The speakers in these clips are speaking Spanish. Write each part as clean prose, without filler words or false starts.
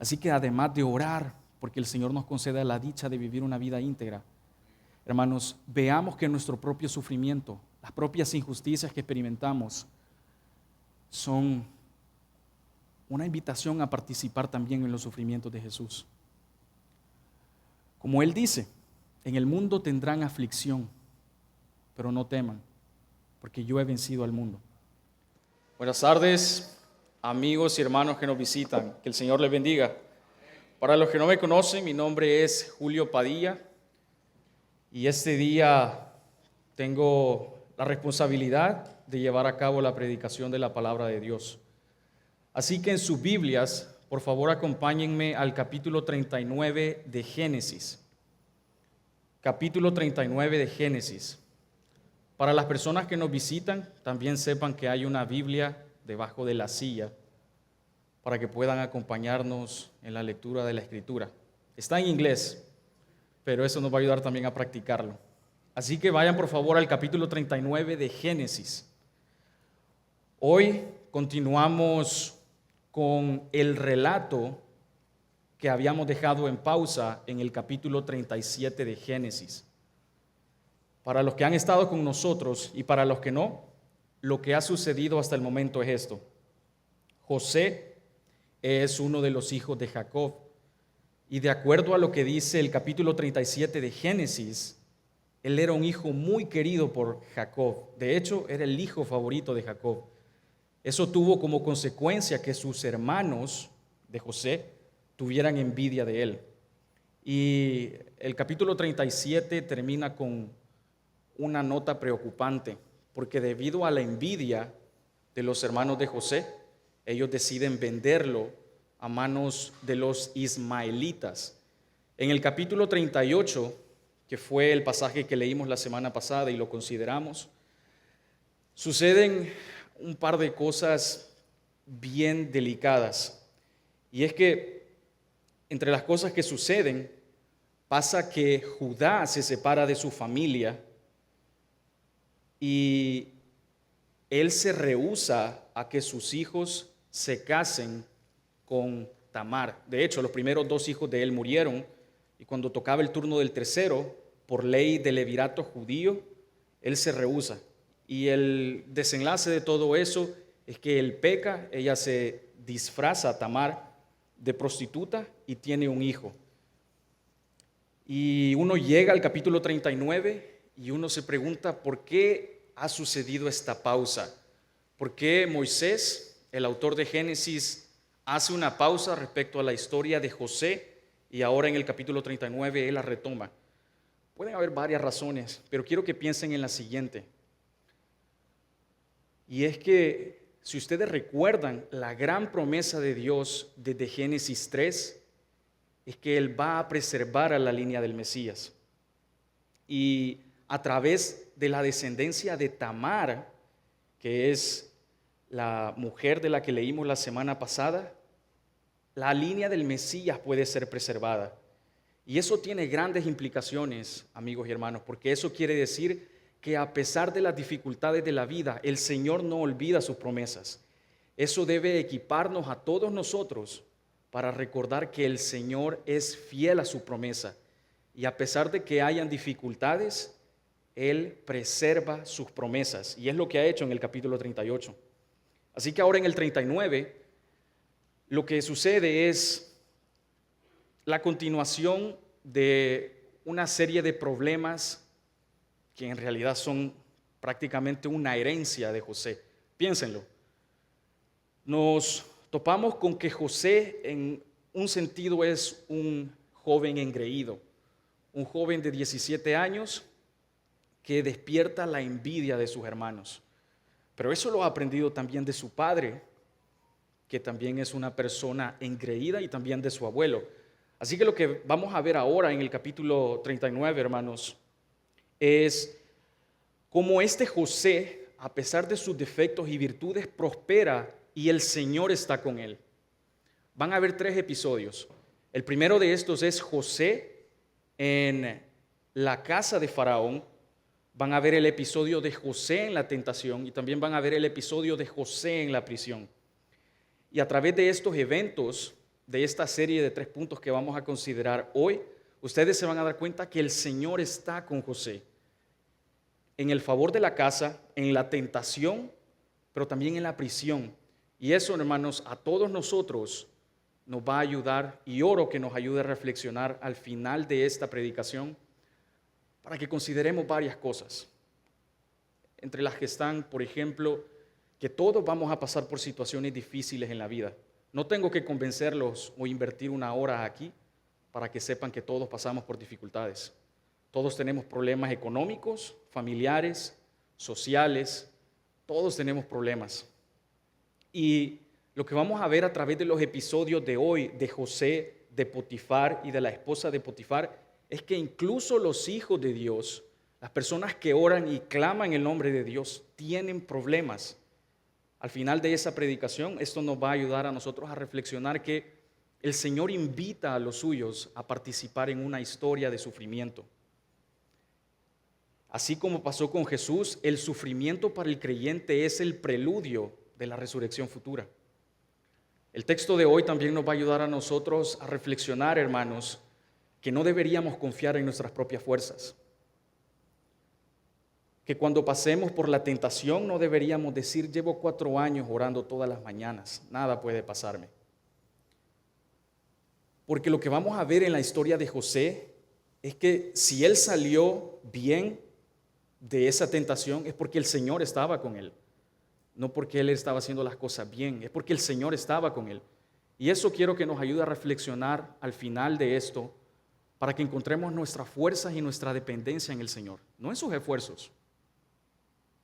Así que además de orar, porque el Señor nos conceda la dicha de vivir una vida íntegra, hermanos, veamos que nuestro propio sufrimiento, las propias injusticias que experimentamos, son una invitación a participar también en los sufrimientos de Jesús. Como Él dice, en el mundo tendrán aflicción, pero no teman, porque yo he vencido al mundo. Buenas tardes, amigos y hermanos que nos visitan. Que el Señor les bendiga. Para los que no me conocen, mi nombre es Julio Padilla y este día tengo la responsabilidad de llevar a cabo la predicación de la palabra de Dios. Así que en sus Biblias, por favor, acompáñenme al capítulo 39 de Génesis. Capítulo 39 de Génesis. Para las personas que nos visitan, también sepan que hay una Biblia debajo de la silla para que puedan acompañarnos en la lectura de la Escritura. Está en inglés, pero eso nos va a ayudar también a practicarlo. Así que vayan por favor al capítulo 39 de Génesis. Hoy continuamos con el relato que habíamos dejado en pausa en el capítulo 37 de Génesis. Para los que han estado con nosotros y para los que no, lo que ha sucedido hasta el momento es esto. José es uno de los hijos de Jacob y de acuerdo a lo que dice el capítulo 37 de Génesis, él era un hijo muy querido por Jacob. De hecho, era el hijo favorito de Jacob. Eso tuvo como consecuencia que sus hermanos de José tuvieran envidia de él. Y el capítulo 37 termina con una nota preocupante, porque debido a la envidia de los hermanos de José, ellos deciden venderlo a manos de los ismaelitas. En el capítulo 38, que fue el pasaje que leímos la semana pasada y lo consideramos, suceden un par de cosas bien delicadas. Y es que entre las cosas que suceden, pasa que Judá se separa de su familia y él se rehúsa a que sus hijos se casen con Tamar. De hecho, los primeros dos hijos de él murieron y cuando tocaba el turno del tercero, por ley del levirato judío, él se rehúsa. Y el desenlace de todo eso es que él peca, ella se disfraza, Tamar, de prostituta y tiene un hijo. Y uno llega al capítulo 39 y uno se pregunta por qué ha sucedido esta pausa. ¿Por qué Moisés, el autor de Génesis, hace una pausa respecto a la historia de José y ahora en el capítulo 39 él la retoma? Pueden haber varias razones, pero quiero que piensen en la siguiente. Y es que, si ustedes recuerdan, la gran promesa de Dios desde Génesis 3 es que Él va a preservar a la línea del Mesías. Y a través de la descendencia de Tamar, que es la mujer de la que leímos la semana pasada, la línea del Mesías puede ser preservada. Y eso tiene grandes implicaciones, amigos y hermanos, porque eso quiere decir que a pesar de las dificultades de la vida, el Señor no olvida sus promesas. Eso debe equiparnos a todos nosotros para recordar que el Señor es fiel a su promesa. Y a pesar de que hayan dificultades, Él preserva sus promesas. Y es lo que ha hecho en el capítulo 38. Así que ahora en el 39, lo que sucede es la continuación de una serie de problemas que en realidad son prácticamente una herencia de José. Piénsenlo. Nos topamos con que José en un sentido es un joven engreído, un joven de 17 años que despierta la envidia de sus hermanos. Pero eso lo ha aprendido también de su padre, que también es una persona engreída, y también de su abuelo. Así que lo que vamos a ver ahora en el capítulo 39, hermanos, es cómo este José, a pesar de sus defectos y virtudes, prospera y el Señor está con él. Van a haber 3 episodios. El primero de estos es José en la casa de Faraón. Van a ver el episodio de José en la tentación y también van a ver el episodio de José en la prisión. Y a través de estos eventos, de esta serie de 3 puntos que vamos a considerar hoy, ustedes se van a dar cuenta que el Señor está con José en el favor de la casa, en la tentación, pero también en la prisión. Y eso, hermanos, a todos nosotros nos va a ayudar, y oro que nos ayude a reflexionar al final de esta predicación para que consideremos varias cosas. Entre las que están, por ejemplo, que todos vamos a pasar por situaciones difíciles en la vida. No tengo que convencerlos o invertir una hora aquí para que sepan que todos pasamos por dificultades. Todos tenemos problemas económicos, familiares, sociales, todos tenemos problemas. Y lo que vamos a ver a través de los episodios de hoy de José, de Potifar y de la esposa de Potifar es que incluso los hijos de Dios, las personas que oran y claman el nombre de Dios, tienen problemas. Al final de esa predicación, esto nos va a ayudar a nosotros a reflexionar que el Señor invita a los suyos a participar en una historia de sufrimiento. Así como pasó con Jesús, el sufrimiento para el creyente es el preludio de la resurrección futura. El texto de hoy también nos va a ayudar a nosotros a reflexionar, hermanos, que no deberíamos confiar en nuestras propias fuerzas. Que cuando pasemos por la tentación no deberíamos decir, llevo 4 años orando todas las mañanas, nada puede pasarme. Porque lo que vamos a ver en la historia de José es que si él salió bien de esa tentación es porque el Señor estaba con él. No porque él estaba haciendo las cosas bien, es porque el Señor estaba con él. Y eso quiero que nos ayude a reflexionar al final de esto para que encontremos nuestras fuerzas y nuestra dependencia en el Señor. No en sus esfuerzos,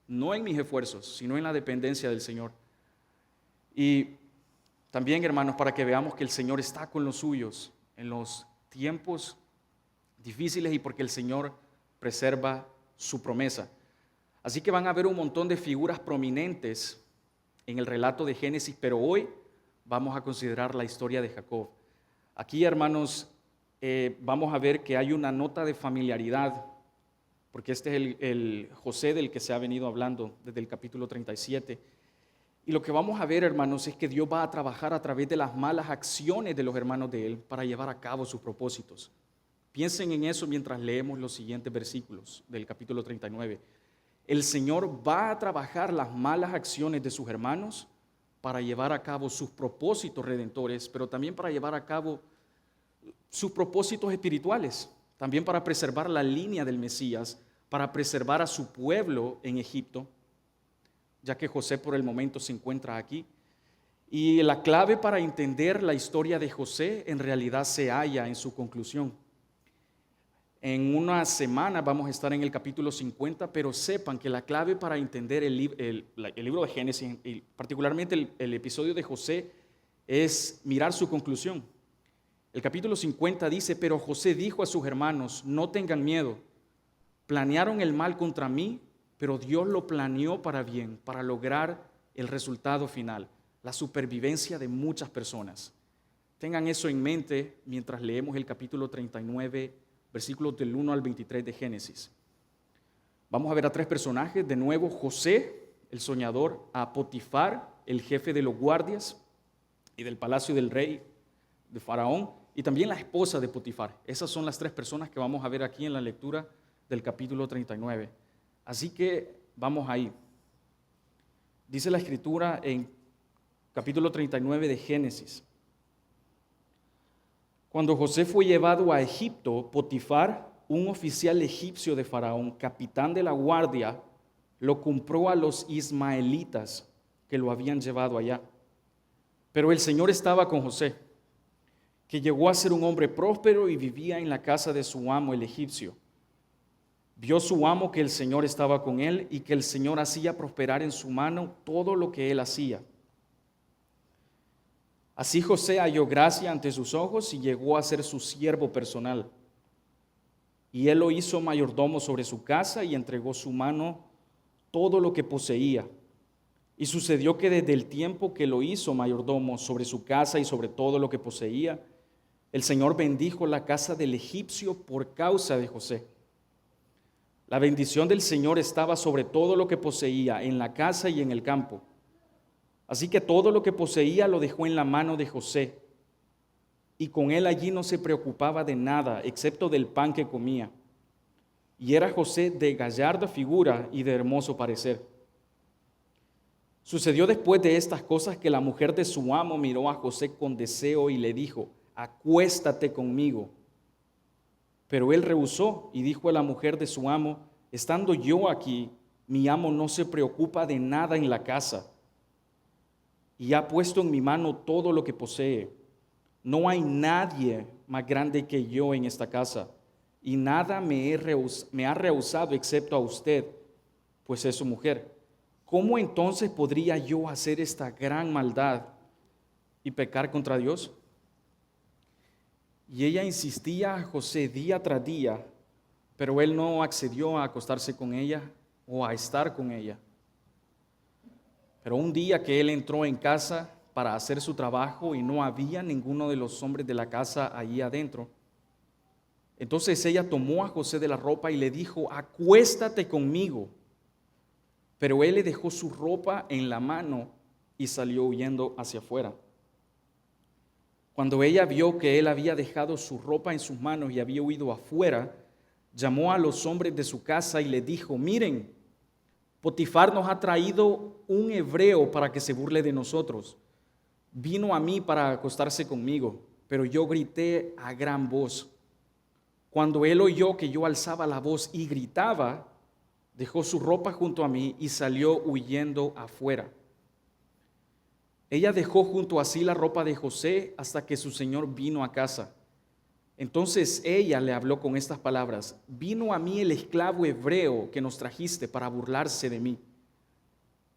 no en mis esfuerzos, sino en la dependencia del Señor. Y también, hermanos, para que veamos que el Señor está con los suyos en los tiempos difíciles y porque el Señor preserva su promesa. Así que van a ver un montón de figuras prominentes en el relato de Génesis, pero hoy vamos a considerar la historia de Jacob. Aquí, hermanos, vamos a ver que hay una nota de familiaridad, porque este es el José del que se ha venido hablando desde el capítulo 37. Y lo que vamos a ver, hermanos, es que Dios va a trabajar a través de las malas acciones de los hermanos de él para llevar a cabo sus propósitos. Piensen en eso mientras leemos los siguientes versículos del capítulo 39. El Señor va a trabajar las malas acciones de sus hermanos para llevar a cabo sus propósitos redentores, pero también para llevar a cabo sus propósitos espirituales, también para preservar la línea del Mesías, para preservar a su pueblo en Egipto, ya que José por el momento se encuentra aquí. Y la clave para entender la historia de José en realidad se halla en su conclusión. En una semana vamos a estar en el capítulo 50, pero sepan que la clave para entender el libro de Génesis, y particularmente el episodio de José, es mirar su conclusión. El capítulo 50 dice, pero José dijo a sus hermanos, no tengan miedo, planearon el mal contra mí, pero Dios lo planeó para bien, para lograr el resultado final, la supervivencia de muchas personas. Tengan eso en mente mientras leemos el capítulo 39, versículos del 1 al 23 de Génesis. Vamos a ver a 3 personajes. De nuevo, José, el soñador, a Potifar, el jefe de los guardias y del palacio del rey de Faraón, y también la esposa de Potifar. Esas son las 3 personas que vamos a ver aquí en la lectura del capítulo 39. Así que vamos ahí. Dice la Escritura en capítulo 39 de Génesis. Cuando José fue llevado a Egipto, Potifar, un oficial egipcio de Faraón, capitán de la guardia, lo compró a los ismaelitas que lo habían llevado allá. Pero el Señor estaba con José, que llegó a ser un hombre próspero y vivía en la casa de su amo, el egipcio. Vio su amo que el Señor estaba con él y que el Señor hacía prosperar en su mano todo lo que él hacía. Así José halló gracia ante sus ojos y llegó a ser su siervo personal. Y él lo hizo mayordomo sobre su casa y entregó su mano todo lo que poseía. Y sucedió que desde el tiempo que lo hizo mayordomo sobre su casa y sobre todo lo que poseía, el Señor bendijo la casa del egipcio por causa de José. La bendición del Señor estaba sobre todo lo que poseía, en la casa y en el campo. Así que todo lo que poseía lo dejó en la mano de José. y con él allí no se preocupaba de nada, excepto del pan que comía. Y era José de gallarda figura y de hermoso parecer. Sucedió después de estas cosas que la mujer de su amo miró a José con deseo y le dijo: acuéstate conmigo. Pero él rehusó y dijo a la mujer de su amo: estando yo aquí, mi amo no se preocupa de nada en la casa, y ha puesto en mi mano todo lo que posee. No hay nadie más grande que yo en esta casa, y nada me ha rehusado excepto a usted, pues es su mujer. ¿Cómo entonces podría yo hacer esta gran maldad y pecar contra Dios? Y ella insistía a José día tras día, pero él no accedió a acostarse con ella o a estar con ella. Pero un día que él entró en casa para hacer su trabajo y no había ninguno de los hombres de la casa allí adentro, entonces ella tomó a José de la ropa y le dijo: acuéstate conmigo. Pero él le dejó su ropa en la mano y salió huyendo hacia afuera. Cuando ella vio que él había dejado su ropa en sus manos y había huido afuera, llamó a los hombres de su casa y le dijo: miren, Potifar nos ha traído un hebreo para que se burle de nosotros. Vino a mí para acostarse conmigo, pero yo grité a gran voz. Cuando él oyó que yo alzaba la voz y gritaba, dejó su ropa junto a mí y salió huyendo afuera. Ella dejó junto a sí la ropa de José hasta que su señor vino a casa. Entonces ella le habló con estas palabras: vino a mí el esclavo hebreo que nos trajiste para burlarse de mí.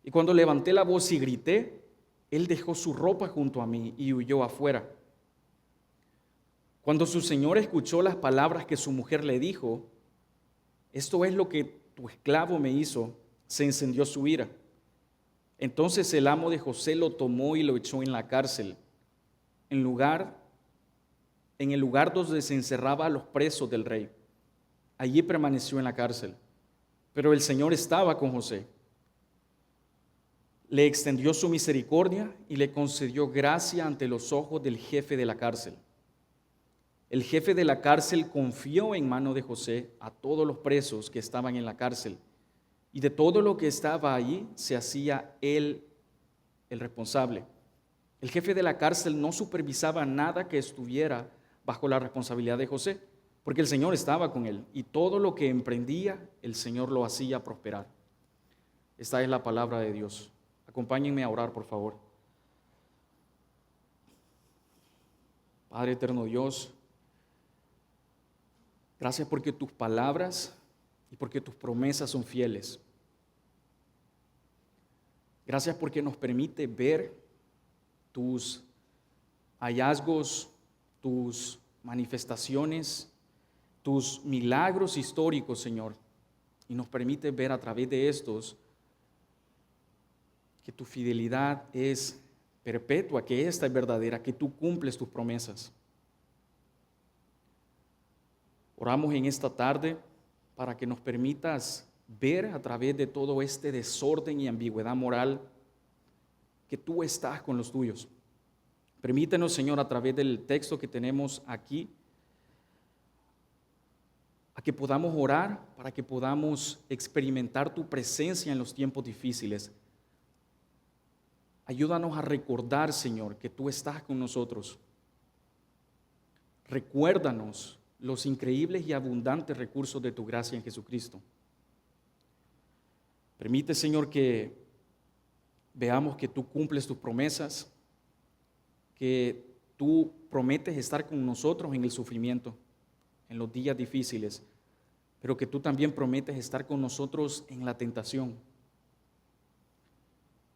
Y cuando levanté la voz y grité, él dejó su ropa junto a mí y huyó afuera. Cuando su señor escuchó las palabras que su mujer le dijo: esto es lo que tu esclavo me hizo, se encendió su ira. Entonces el amo de José lo tomó y lo echó en la cárcel, en el lugar donde se encerraba a los presos del rey. Allí permaneció en la cárcel. Pero el Señor estaba con José. Le extendió su misericordia y le concedió gracia ante los ojos del jefe de la cárcel. El jefe de la cárcel confió en mano de José a todos los presos que estaban en la cárcel, y de todo lo que estaba allí se hacía él el responsable. El jefe de la cárcel no supervisaba nada que estuviera bajo la responsabilidad de José, porque el Señor estaba con él, y todo lo que emprendía, el Señor lo hacía prosperar. Esta es la palabra de Dios. Acompáñenme a orar, por favor. Padre eterno Dios, gracias porque tus palabras y porque tus promesas son fieles. Gracias porque nos permite ver tus hallazgos, tus manifestaciones, tus milagros históricos, Señor. Y nos permite ver a través de estos que tu fidelidad es perpetua, que esta es verdadera, que tú cumples tus promesas. Oramos en esta tarde para que nos permitas ver a través de todo este desorden y ambigüedad moral que tú estás con los tuyos. Permítenos, Señor, a través del texto que tenemos aquí, a que podamos orar para que podamos experimentar tu presencia en los tiempos difíciles. Ayúdanos a recordar, Señor, que tú estás con nosotros. Recuérdanos los increíbles y abundantes recursos de tu gracia en Jesucristo. Permite, Señor, que veamos que tú cumples tus promesas, que tú prometes estar con nosotros en el sufrimiento, en los días difíciles, pero que tú también prometes estar con nosotros en la tentación.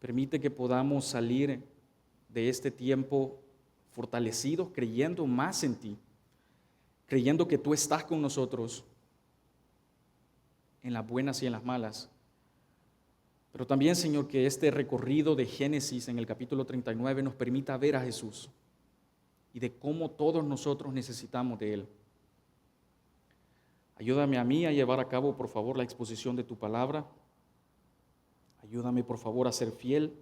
Permite que podamos salir de este tiempo fortalecidos, creyendo más en ti, creyendo que tú estás con nosotros en las buenas y en las malas. Pero también, Señor, que este recorrido de Génesis en el capítulo 39 nos permita ver a Jesús y de cómo todos nosotros necesitamos de Él. Ayúdame a mí a llevar a cabo, por favor, la exposición de tu palabra. Ayúdame, por favor, a ser fiel,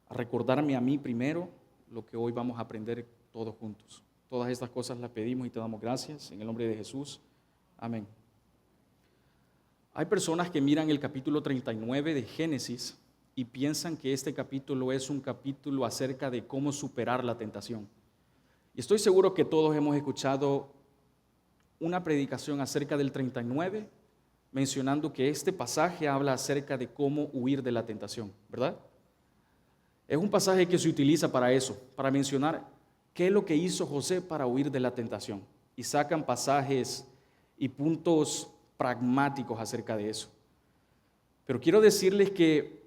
a recordarme a mí primero lo que hoy vamos a aprender todos todos juntos. Todas estas cosas las pedimos y te damos gracias en el nombre de Jesús. Amén. Hay personas que miran el capítulo 39 de Génesis y piensan que este capítulo es un capítulo acerca de cómo superar la tentación. Y estoy seguro que todos hemos escuchado una predicación acerca del 39, mencionando que este pasaje habla acerca de cómo huir de la tentación, ¿verdad? Es un pasaje que se utiliza para eso, para mencionar qué es lo que hizo José para huir de la tentación. Y sacan pasajes y puntos pragmáticos acerca de eso. Pero quiero decirles que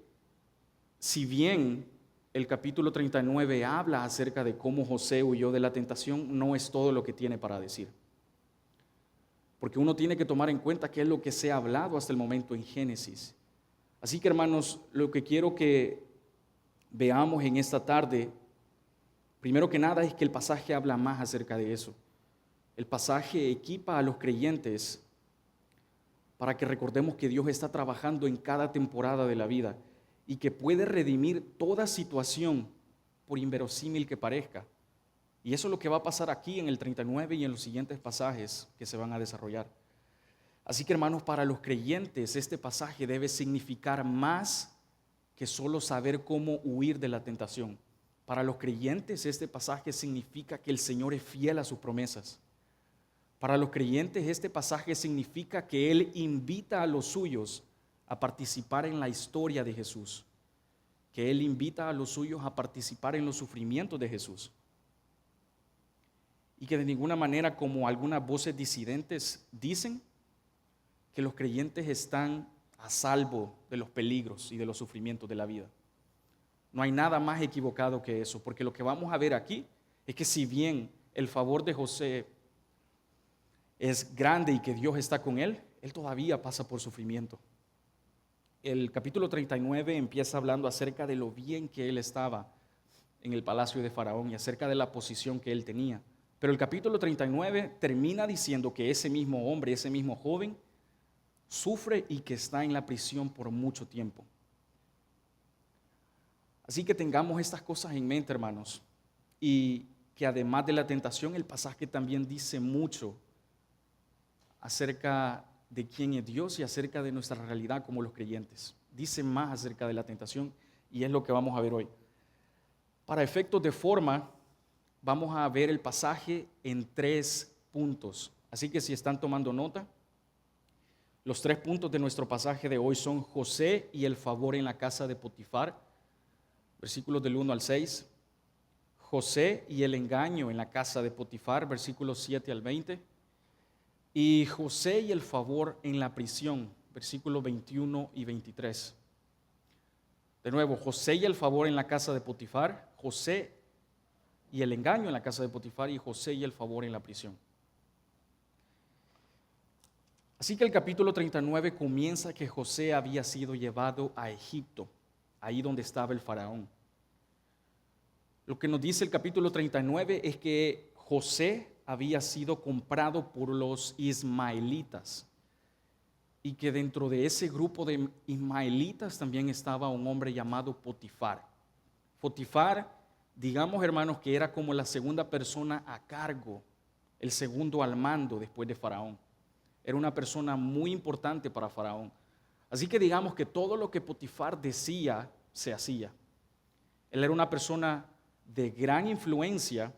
si bien el capítulo 39 habla acerca de cómo José huyó de la tentación, no es todo lo que tiene para decir. Porque uno tiene que tomar en cuenta qué es lo que se ha hablado hasta el momento en Génesis. Así que, hermanos, lo que quiero que veamos en esta tarde, primero que nada, es que el pasaje habla más acerca de eso. El pasaje equipa a los creyentes para que recordemos que Dios está trabajando en cada temporada de la vida y que puede redimir toda situación, por inverosímil que parezca. Y eso es lo que va a pasar aquí en el 39 y en los siguientes pasajes que se van a desarrollar. Así que, hermanos, para los creyentes este pasaje debe significar más que solo saber cómo huir de la tentación. Para los creyentes este pasaje significa que el Señor es fiel a sus promesas. Para los creyentes este pasaje significa que Él invita a los suyos a participar en la historia de Jesús, que Él invita a los suyos a participar en los sufrimientos de Jesús. Y que de ninguna manera, como algunas voces disidentes dicen, que los creyentes están a salvo de los peligros y de los sufrimientos de la vida. No hay nada más equivocado que eso, porque lo que vamos a ver aquí es que si bien el favor de José es grande y que Dios está con él, él todavía pasa por sufrimiento. El capítulo 39 empieza hablando acerca de lo bien que él estaba en el palacio de Faraón y acerca de la posición que él tenía. Pero el capítulo 39 termina diciendo que ese mismo hombre, ese mismo joven, sufre y que está en la prisión por mucho tiempo. Así que tengamos estas cosas en mente, hermanos, y que además de la tentación, el pasaje también dice mucho acerca de quién es Dios y acerca de nuestra realidad como los creyentes. Dice más acerca de la tentación y es lo que vamos a ver hoy. Para efectos de forma, vamos a ver el pasaje en 3 puntos. Así que si están tomando nota, los 3 puntos de nuestro pasaje de hoy son José y el favor en la casa de Potifar, versículos del 1 al 6. José y el engaño en la casa de Potifar, versículos 7 al 20. Y José y el favor en la prisión, versículos 21 y 23. De nuevo, José y el favor en la casa de Potifar, José y el engaño en la casa de Potifar y José y el favor en la prisión. Así que el capítulo 39 comienza que José había sido llevado a Egipto, ahí donde estaba el faraón. Lo que nos dice el capítulo 39 es que José había sido comprado por los ismaelitas y que dentro de ese grupo de ismaelitas también estaba un hombre llamado Potifar. Potifar, digamos, hermanos, que era como la segunda persona a cargo, el segundo al mando después de Faraón. Era una persona muy importante para Faraón. Así que digamos que todo lo que Potifar decía, se hacía. Él era una persona de gran influencia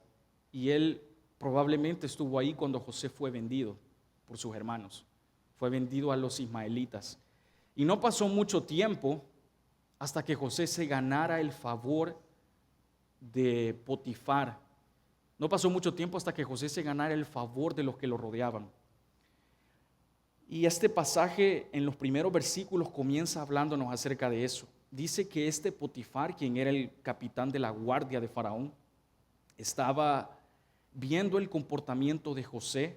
y él probablemente estuvo ahí cuando José fue vendido por sus hermanos. Fue vendido a los ismaelitas. Y no pasó mucho tiempo hasta que José se ganara el favor de Potifar. No pasó mucho tiempo hasta que José se ganara el favor de los que lo rodeaban. Y este pasaje en los primeros versículos comienza hablándonos acerca de eso. Dice que este Potifar, quien era el capitán de la guardia de Faraón, estaba viendo el comportamiento de José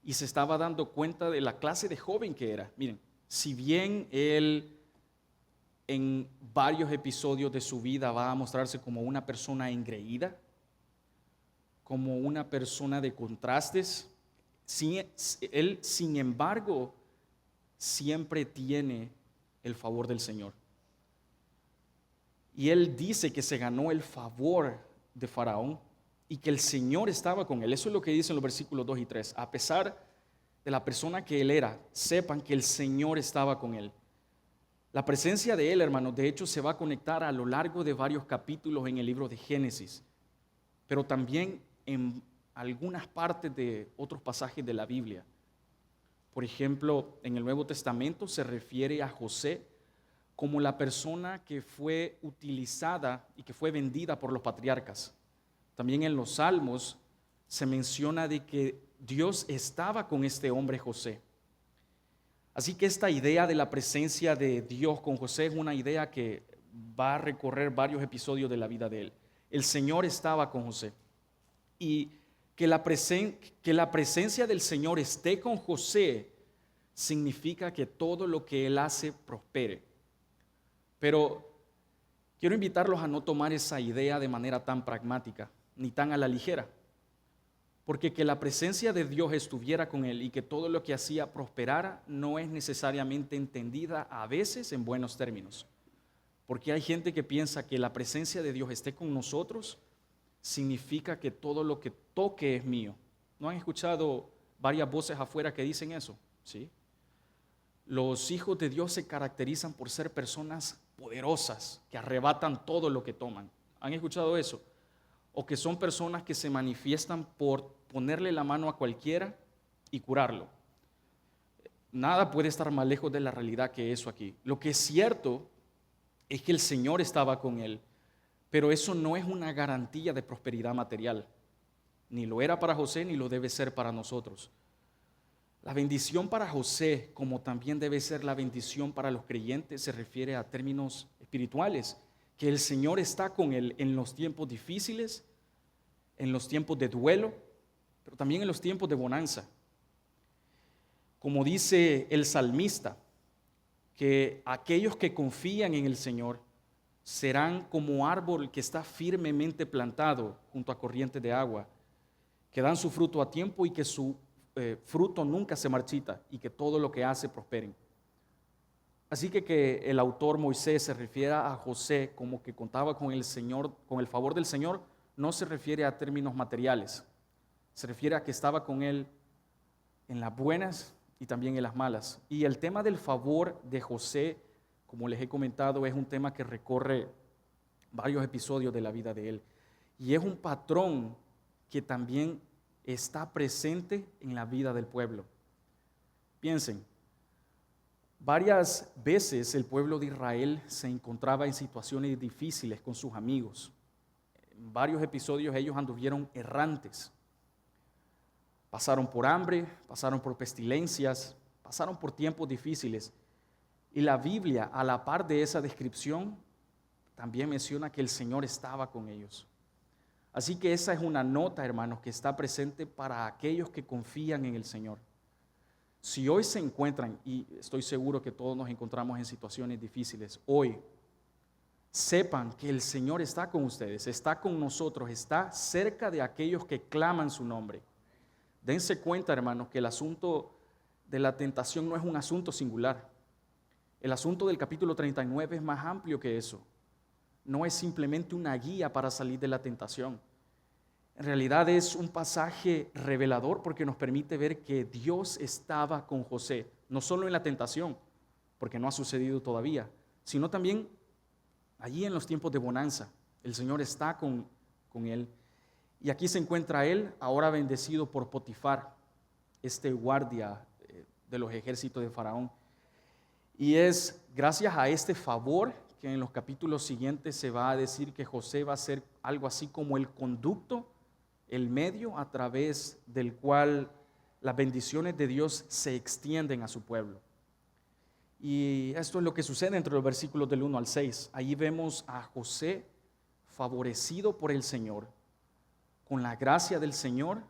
y se estaba dando cuenta de la clase de joven que era. Miren, si bien él en varios episodios de su vida va a mostrarse como una persona engreída, como una persona de contrastes, él, sin embargo, siempre tiene el favor del Señor. Y él dice que se ganó el favor de Faraón y que el Señor estaba con él. Eso es lo que dicen los versículos 2 y 3. A pesar de la persona que él era, sepan que el Señor estaba con él. La presencia de él, hermanos, de hecho se va a conectar a lo largo de varios capítulos en el libro de Génesis, pero también en algunas partes de otros pasajes de la Biblia. Por ejemplo, en el Nuevo Testamento se refiere a José como la persona que fue utilizada y que fue vendida por los patriarcas. También en los Salmos se menciona de que Dios estaba con este hombre José. Así que esta idea de la presencia de Dios con José es una idea que va a recorrer varios episodios de la vida de él. El Señor estaba con José. Y que la presencia del Señor esté con José significa que todo lo que él hace prospere. Pero quiero invitarlos a no tomar esa idea de manera tan pragmática, ni tan a la ligera. Porque que la presencia de Dios estuviera con él y que todo lo que hacía prosperara no es necesariamente entendida a veces en buenos términos. Porque hay gente que piensa que la presencia de Dios esté con nosotros significa que todo lo que toque es mío. ¿No han escuchado varias voces afuera que dicen eso? ¿Sí? Los hijos de Dios se caracterizan por ser personas poderosas, que arrebatan todo lo que toman. ¿Han escuchado eso? O que son personas que se manifiestan por ponerle la mano a cualquiera y curarlo. Nada puede estar más lejos de la realidad que eso aquí. Lo que es cierto es que el Señor estaba con él, pero eso no es una garantía de prosperidad material. Ni lo era para José, ni lo debe ser para nosotros. La bendición para José, como también debe ser la bendición para los creyentes, se refiere a términos espirituales, que el Señor está con él en los tiempos difíciles, en los tiempos de duelo, pero también en los tiempos de bonanza. Como dice el salmista, que aquellos que confían en el Señor serán como árbol que está firmemente plantado junto a corrientes de agua, que dan su fruto a tiempo y que su fruto nunca se marchita y que todo lo que hace prosperen. Así que el autor Moisés se refiere a José como que contaba con el Señor, con el favor del Señor, no se refiere a términos materiales, se refiere a que estaba con él en las buenas y también en las malas. Y el tema del favor de José, como les he comentado, es un tema que recorre varios episodios de la vida de él. Y es un patrón que también está presente en la vida del pueblo. Piensen, varias veces el pueblo de Israel se encontraba en situaciones difíciles con sus amigos. En varios episodios ellos anduvieron errantes. Pasaron por hambre, pasaron por pestilencias, pasaron por tiempos difíciles. Y la Biblia, a la par de esa descripción, también menciona que el Señor estaba con ellos. Así que esa es una nota, hermanos, que está presente para aquellos que confían en el Señor. Si hoy se encuentran, y estoy seguro que todos nos encontramos en situaciones difíciles, hoy sepan que el Señor está con ustedes, está con nosotros, está cerca de aquellos que claman su nombre. Dense cuenta, hermanos, que el asunto de la tentación no es un asunto singular. El asunto del capítulo 39 es más amplio que eso. No es simplemente una guía para salir de la tentación. En realidad es un pasaje revelador porque nos permite ver que Dios estaba con José, no solo en la tentación, porque no ha sucedido todavía, sino también allí en los tiempos de bonanza. El Señor está con él. Y aquí se encuentra él, ahora bendecido por Potifar, este guardia de los ejércitos de Faraón. Y es gracias a este favor que en los capítulos siguientes se va a decir que José va a ser algo así como el conducto, el medio a través del cual las bendiciones de Dios se extienden a su pueblo. Y esto es lo que sucede entre los versículos del 1 al 6. Ahí vemos a José favorecido por el Señor, con la gracia del Señor,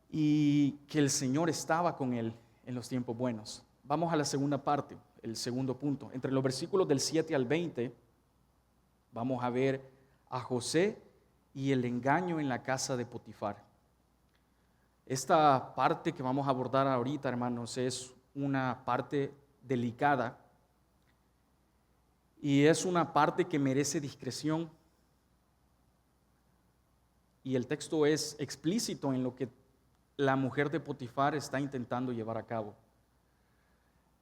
y que el Señor estaba con él en los tiempos buenos. Vamos a la segunda parte, el segundo punto. Entre los versículos del 7 al 20, vamos a ver a José y el engaño en la casa de Potifar. Esta parte que vamos a abordar ahorita, hermanos, es una parte delicada y es una parte que merece discreción. y el texto es explícito en lo que la mujer de Potifar está intentando llevar a cabo.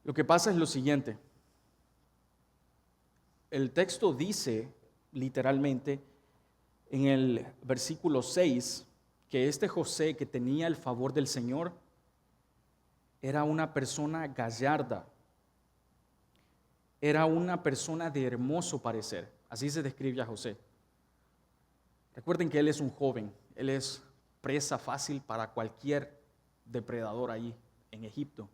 Lo que pasa es lo siguiente. El texto dice literalmente en el versículo 6 que este José que tenía el favor del Señor era una persona gallarda, era una persona de hermoso parecer. Así se describe a José. Recuerden que él es un joven, él es presa fácil para cualquier depredador ahí en Egipto.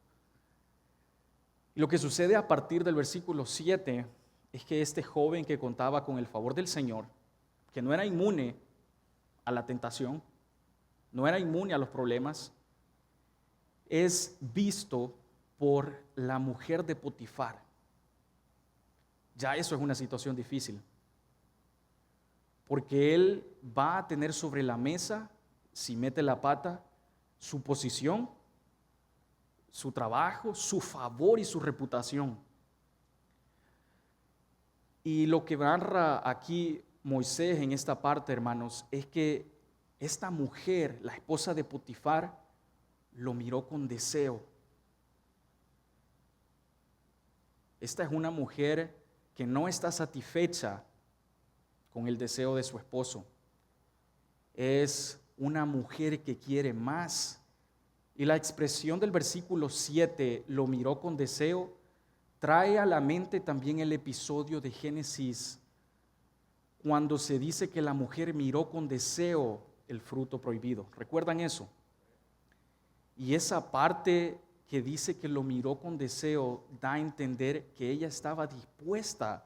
Lo que sucede a partir del versículo 7 es que este joven que contaba con el favor del Señor, que no era inmune a la tentación, no era inmune a los problemas, es visto por la mujer de Potifar. Ya eso es una situación difícil, porque él va a tener sobre la mesa, si mete la pata, su posición, su trabajo, su favor y su reputación. Y lo que narra aquí Moisés en esta parte, hermanos, es que esta mujer, la esposa de Potifar, lo miró con deseo. Esta es una mujer que no está satisfecha con el deseo de su esposo. Es una mujer que quiere más. Y la expresión del versículo 7, lo miró con deseo, trae a la mente también el episodio de Génesis, cuando se dice que la mujer miró con deseo el fruto prohibido. ¿Recuerdan eso? Y esa parte que dice que lo miró con deseo da a entender que ella estaba dispuesta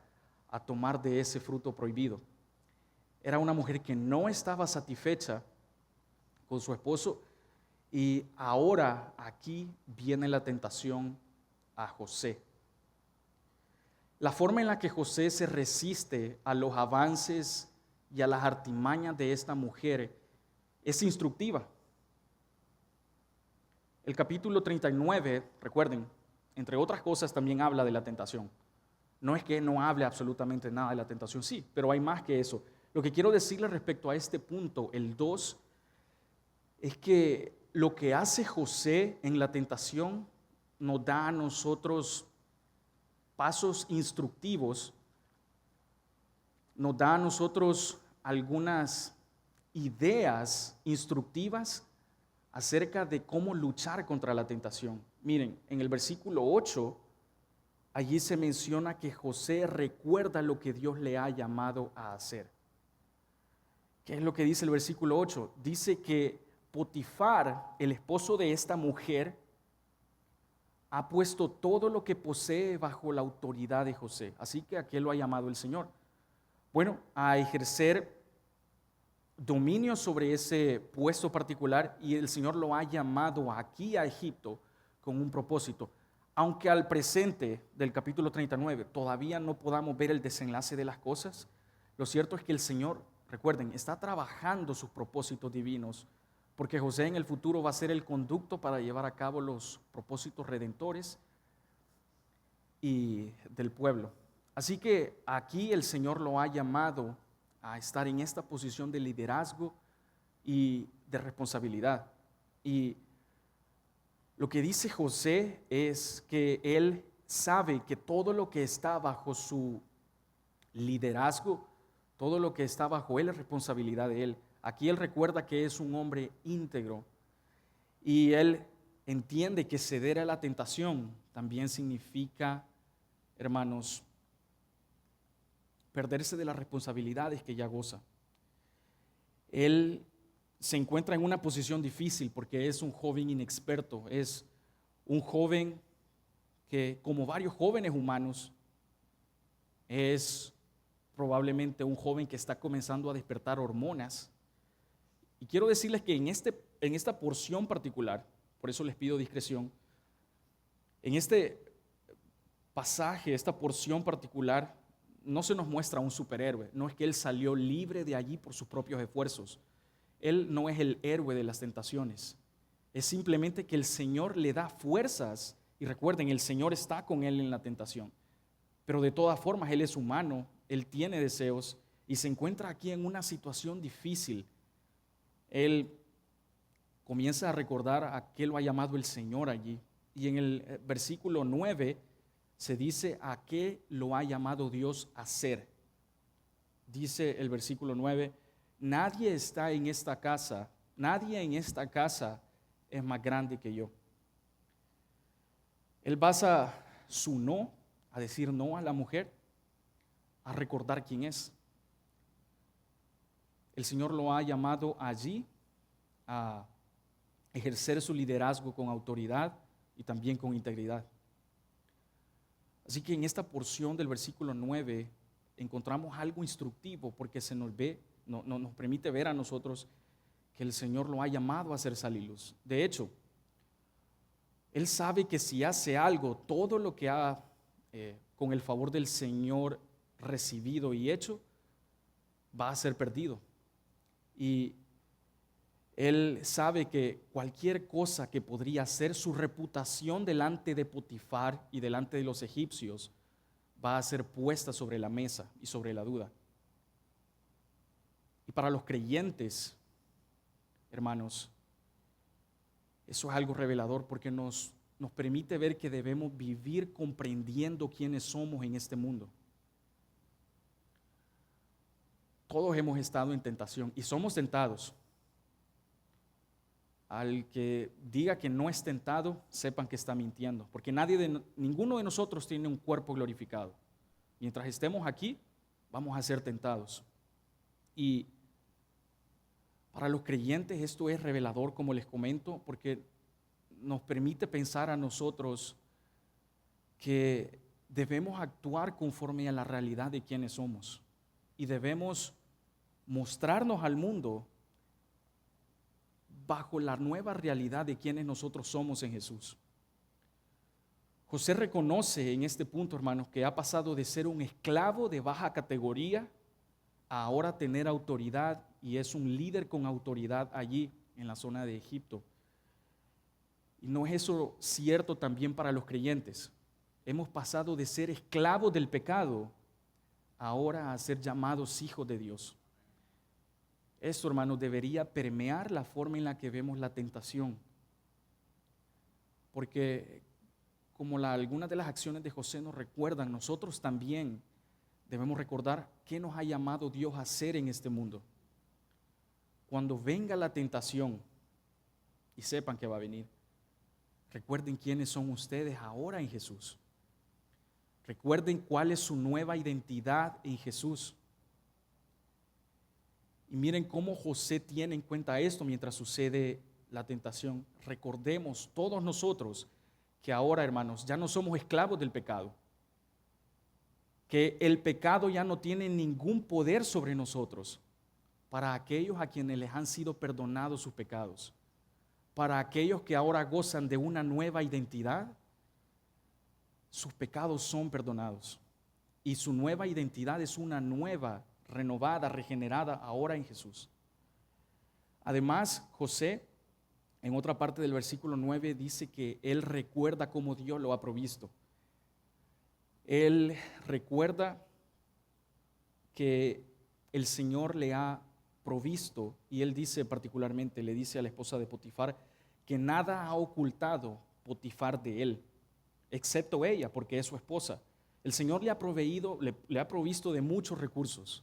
a tomar de ese fruto prohibido. Era una mujer que no estaba satisfecha con su esposo y ahora aquí viene la tentación a José. La forma en la que José se resiste a los avances y a las artimañas de esta mujer es instructiva. El capítulo 39, recuerden, entre otras cosas también habla de la tentación. No es que no hable absolutamente nada de la tentación, sí, pero hay más que eso. Lo que quiero decirle respecto a este punto, el 2, es que lo que hace José en la tentación nos da a nosotros pasos instructivos, nos da a nosotros algunas ideas instructivas acerca de cómo luchar contra la tentación. Miren, en el versículo 8, allí se menciona que José recuerda lo que Dios le ha llamado a hacer. ¿Qué es lo que dice el versículo 8? Dice que Potifar, el esposo de esta mujer, ha puesto todo lo que posee bajo la autoridad de José. Así que ¿a qué lo ha llamado el Señor? Bueno, a ejercer dominio sobre ese puesto particular, y el Señor lo ha llamado aquí a Egipto con un propósito. Aunque al presente del capítulo 39 todavía no podamos ver el desenlace de las cosas, lo cierto es que el Señor, recuerden, está trabajando sus propósitos divinos, porque José en el futuro va a ser el conducto para llevar a cabo los propósitos redentores y del pueblo. Así que aquí el Señor lo ha llamado a estar en esta posición de liderazgo y de responsabilidad. Y lo que dice José es que él sabe que todo lo que está bajo su liderazgo, todo lo que está bajo él es responsabilidad de él. Aquí él recuerda que es un hombre íntegro y él entiende que ceder a la tentación también significa, hermanos, perderse de las responsabilidades que ya goza. Él se encuentra en una posición difícil porque es un joven inexperto, es un joven que, como varios jóvenes humanos, es probablemente un joven que está comenzando a despertar hormonas. Y quiero decirles que en esta porción particular, por eso les pido discreción, en este pasaje, esta porción particular, no se nos muestra un superhéroe, no es que él salió libre de allí por sus propios esfuerzos. Él no es el héroe de las tentaciones, es simplemente que el Señor le da fuerzas, y recuerden, el Señor está con él en la tentación, pero de todas formas él es humano, él tiene deseos y se encuentra aquí en una situación difícil. él comienza a recordar a qué lo ha llamado el Señor allí. Y en el versículo 9 se dice a qué lo ha llamado Dios a hacer. Dice el versículo 9, nadie en esta casa es más grande que yo. Él basa su no, a decir no a la mujer, a recordar quién es. El Señor lo ha llamado allí a ejercer su liderazgo con autoridad y también con integridad. Así que en esta porción del versículo 9 encontramos algo instructivo porque nos permite ver a nosotros que el Señor lo ha llamado a ser sal y luz. De hecho, Él sabe que si hace algo, todo lo que ha, con el favor del Señor, recibido y hecho, va a ser perdido. Y Él sabe que cualquier cosa que podría hacer su reputación delante de Potifar y delante de los egipcios va a ser puesta sobre la mesa y sobre la duda. Y para los creyentes, hermanos, eso es algo revelador porque nos permite ver que debemos vivir comprendiendo quiénes somos en este mundo. Todos hemos estado en tentación y somos tentados. Al que diga que no es tentado, sepan que está mintiendo, porque ninguno de nosotros tiene un cuerpo glorificado. Mientras estemos aquí, vamos a ser tentados. Y para los creyentes esto es revelador, como les comento, porque nos permite pensar a nosotros que debemos actuar conforme a la realidad de quienes somos y debemos mostrarnos al mundo bajo la nueva realidad de quienes nosotros somos en Jesús. José reconoce en este punto, hermanos, que ha pasado de ser un esclavo de baja categoría a ahora tener autoridad y es un líder con autoridad allí en la zona de Egipto. Y no es eso cierto también para los creyentes. Hemos pasado de ser esclavos del pecado ahora a ser llamados hijos de Dios. Esto, hermanos, debería permear la forma en la que vemos la tentación. Porque como algunas de las acciones de José nos recuerdan, nosotros también debemos recordar qué nos ha llamado Dios a hacer en este mundo. Cuando venga la tentación, y sepan que va a venir, recuerden quiénes son ustedes ahora en Jesús. Recuerden cuál es su nueva identidad en Jesús. Y miren cómo José tiene en cuenta esto mientras sucede la tentación. Recordemos todos nosotros que ahora, hermanos, ya no somos esclavos del pecado. Que el pecado ya no tiene ningún poder sobre nosotros para aquellos a quienes les han sido perdonados sus pecados. Para aquellos que ahora gozan de una nueva identidad, sus pecados son perdonados. Y su nueva identidad es una nueva, renovada, regenerada ahora en Jesús. Además, José, en otra parte del versículo 9, dice que él recuerda cómo Dios lo ha provisto. Él recuerda que el Señor le ha provisto, y él dice particularmente, le dice a la esposa de Potifar, que nada ha ocultado Potifar de él, excepto ella, porque es su esposa. El Señor le ha provisto de muchos recursos,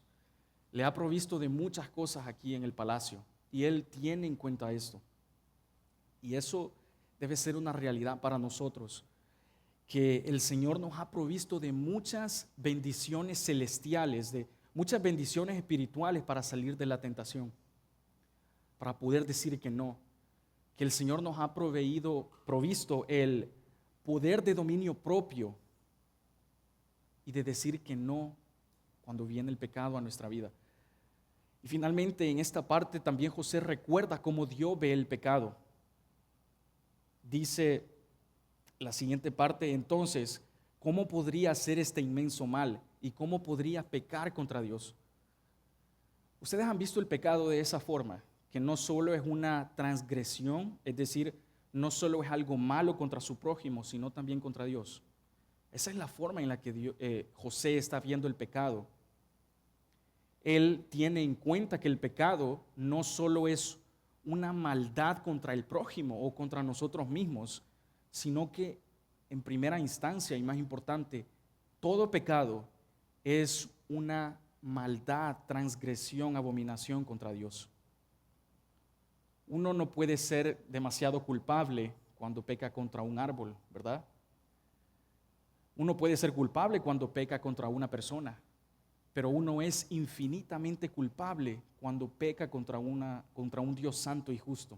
le ha provisto de muchas cosas aquí en el palacio, y él tiene en cuenta esto. Y eso debe ser una realidad para nosotros, que el Señor nos ha provisto de muchas bendiciones celestiales, de muchas bendiciones espirituales para salir de la tentación, para poder decir que no, que el Señor nos ha provisto el poder de dominio propio y de decir que no cuando viene el pecado a nuestra vida. Y finalmente en esta parte también José recuerda cómo Dios ve el pecado. Dice la siguiente parte, entonces, ¿cómo podría hacer este inmenso mal? ¿Y cómo podría pecar contra Dios? Ustedes han visto el pecado de esa forma, que no solo es una transgresión, es decir, no solo es algo malo contra su prójimo, sino también contra Dios. Esa es la forma en la que José está viendo el pecado. Él tiene en cuenta que el pecado no solo es una maldad contra el prójimo o contra nosotros mismos, sino que en primera instancia y más importante, todo pecado es una maldad, transgresión, abominación contra Dios. Uno no puede ser demasiado culpable cuando peca contra un árbol, ¿verdad? Uno puede ser culpable cuando peca contra una persona, pero uno es infinitamente culpable cuando peca contra un Dios santo y justo.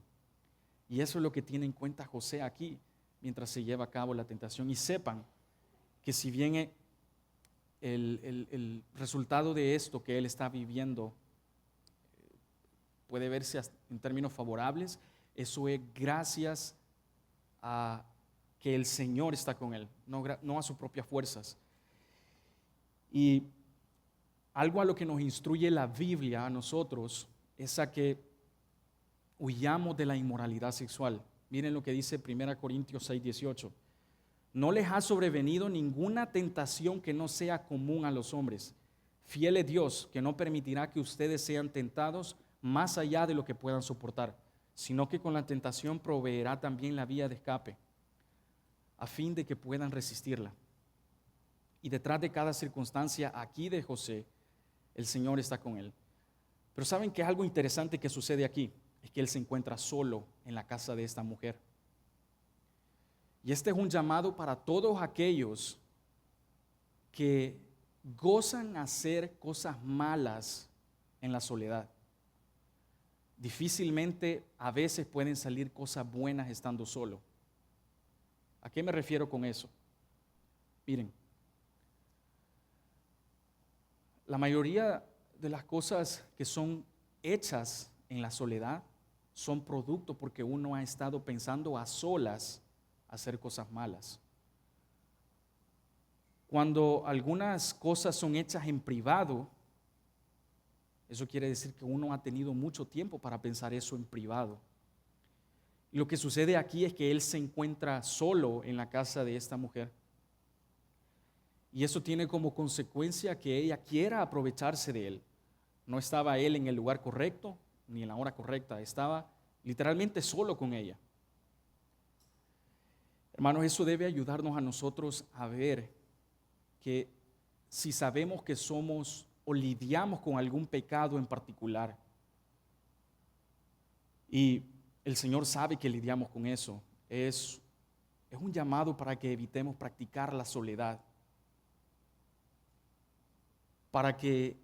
Y eso es lo que tiene en cuenta José aquí mientras se lleva a cabo la tentación. Y sepan que si bien el resultado de esto que él está viviendo puede verse en términos favorables, eso es gracias a que el Señor está con él, no a sus propias fuerzas. Y algo a lo que nos instruye la Biblia a nosotros es a que huyamos de la inmoralidad sexual. Miren lo que dice 1 Corintios 6:18. No les ha sobrevenido ninguna tentación que no sea común a los hombres. Fiel es Dios, que no permitirá que ustedes sean tentados más allá de lo que puedan soportar, sino que con la tentación proveerá también la vía de escape, a fin de que puedan resistirla. Y detrás de cada circunstancia aquí de José, el Señor está con él. Pero ¿saben qué? Algo interesante que sucede aquí es que él se encuentra solo en la casa de esta mujer. Y este es un llamado para todos aquellos que gozan hacer cosas malas en la soledad. Difícilmente a veces pueden salir cosas buenas estando solo. ¿A qué me refiero con eso? Miren, la mayoría de las cosas que son hechas en la soledad son producto porque uno ha estado pensando a solas hacer cosas malas. Cuando algunas cosas son hechas en privado, eso quiere decir que uno ha tenido mucho tiempo para pensar eso en privado. Y lo que sucede aquí es que él se encuentra solo en la casa de esta mujer. Y eso tiene como consecuencia que ella quiera aprovecharse de él. No estaba él en el lugar correcto ni en la hora correcta, estaba literalmente solo con ella. Hermanos, eso debe ayudarnos a nosotros a ver que si sabemos que somos o lidiamos con algún pecado en particular, y el Señor sabe que lidiamos con eso, es un llamado para que evitemos practicar la soledad, para que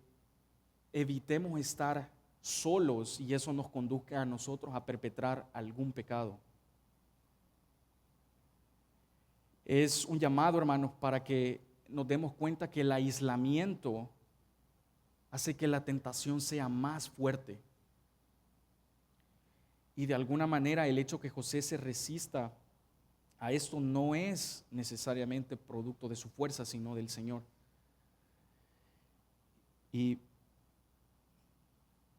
evitemos estar solos y eso nos conduzca a nosotros a perpetrar algún pecado. Es un llamado, hermanos, para que nos demos cuenta que el aislamiento hace que la tentación sea más fuerte. Y de alguna manera el hecho que José se resista a esto no es necesariamente producto de su fuerza, sino del Señor. Y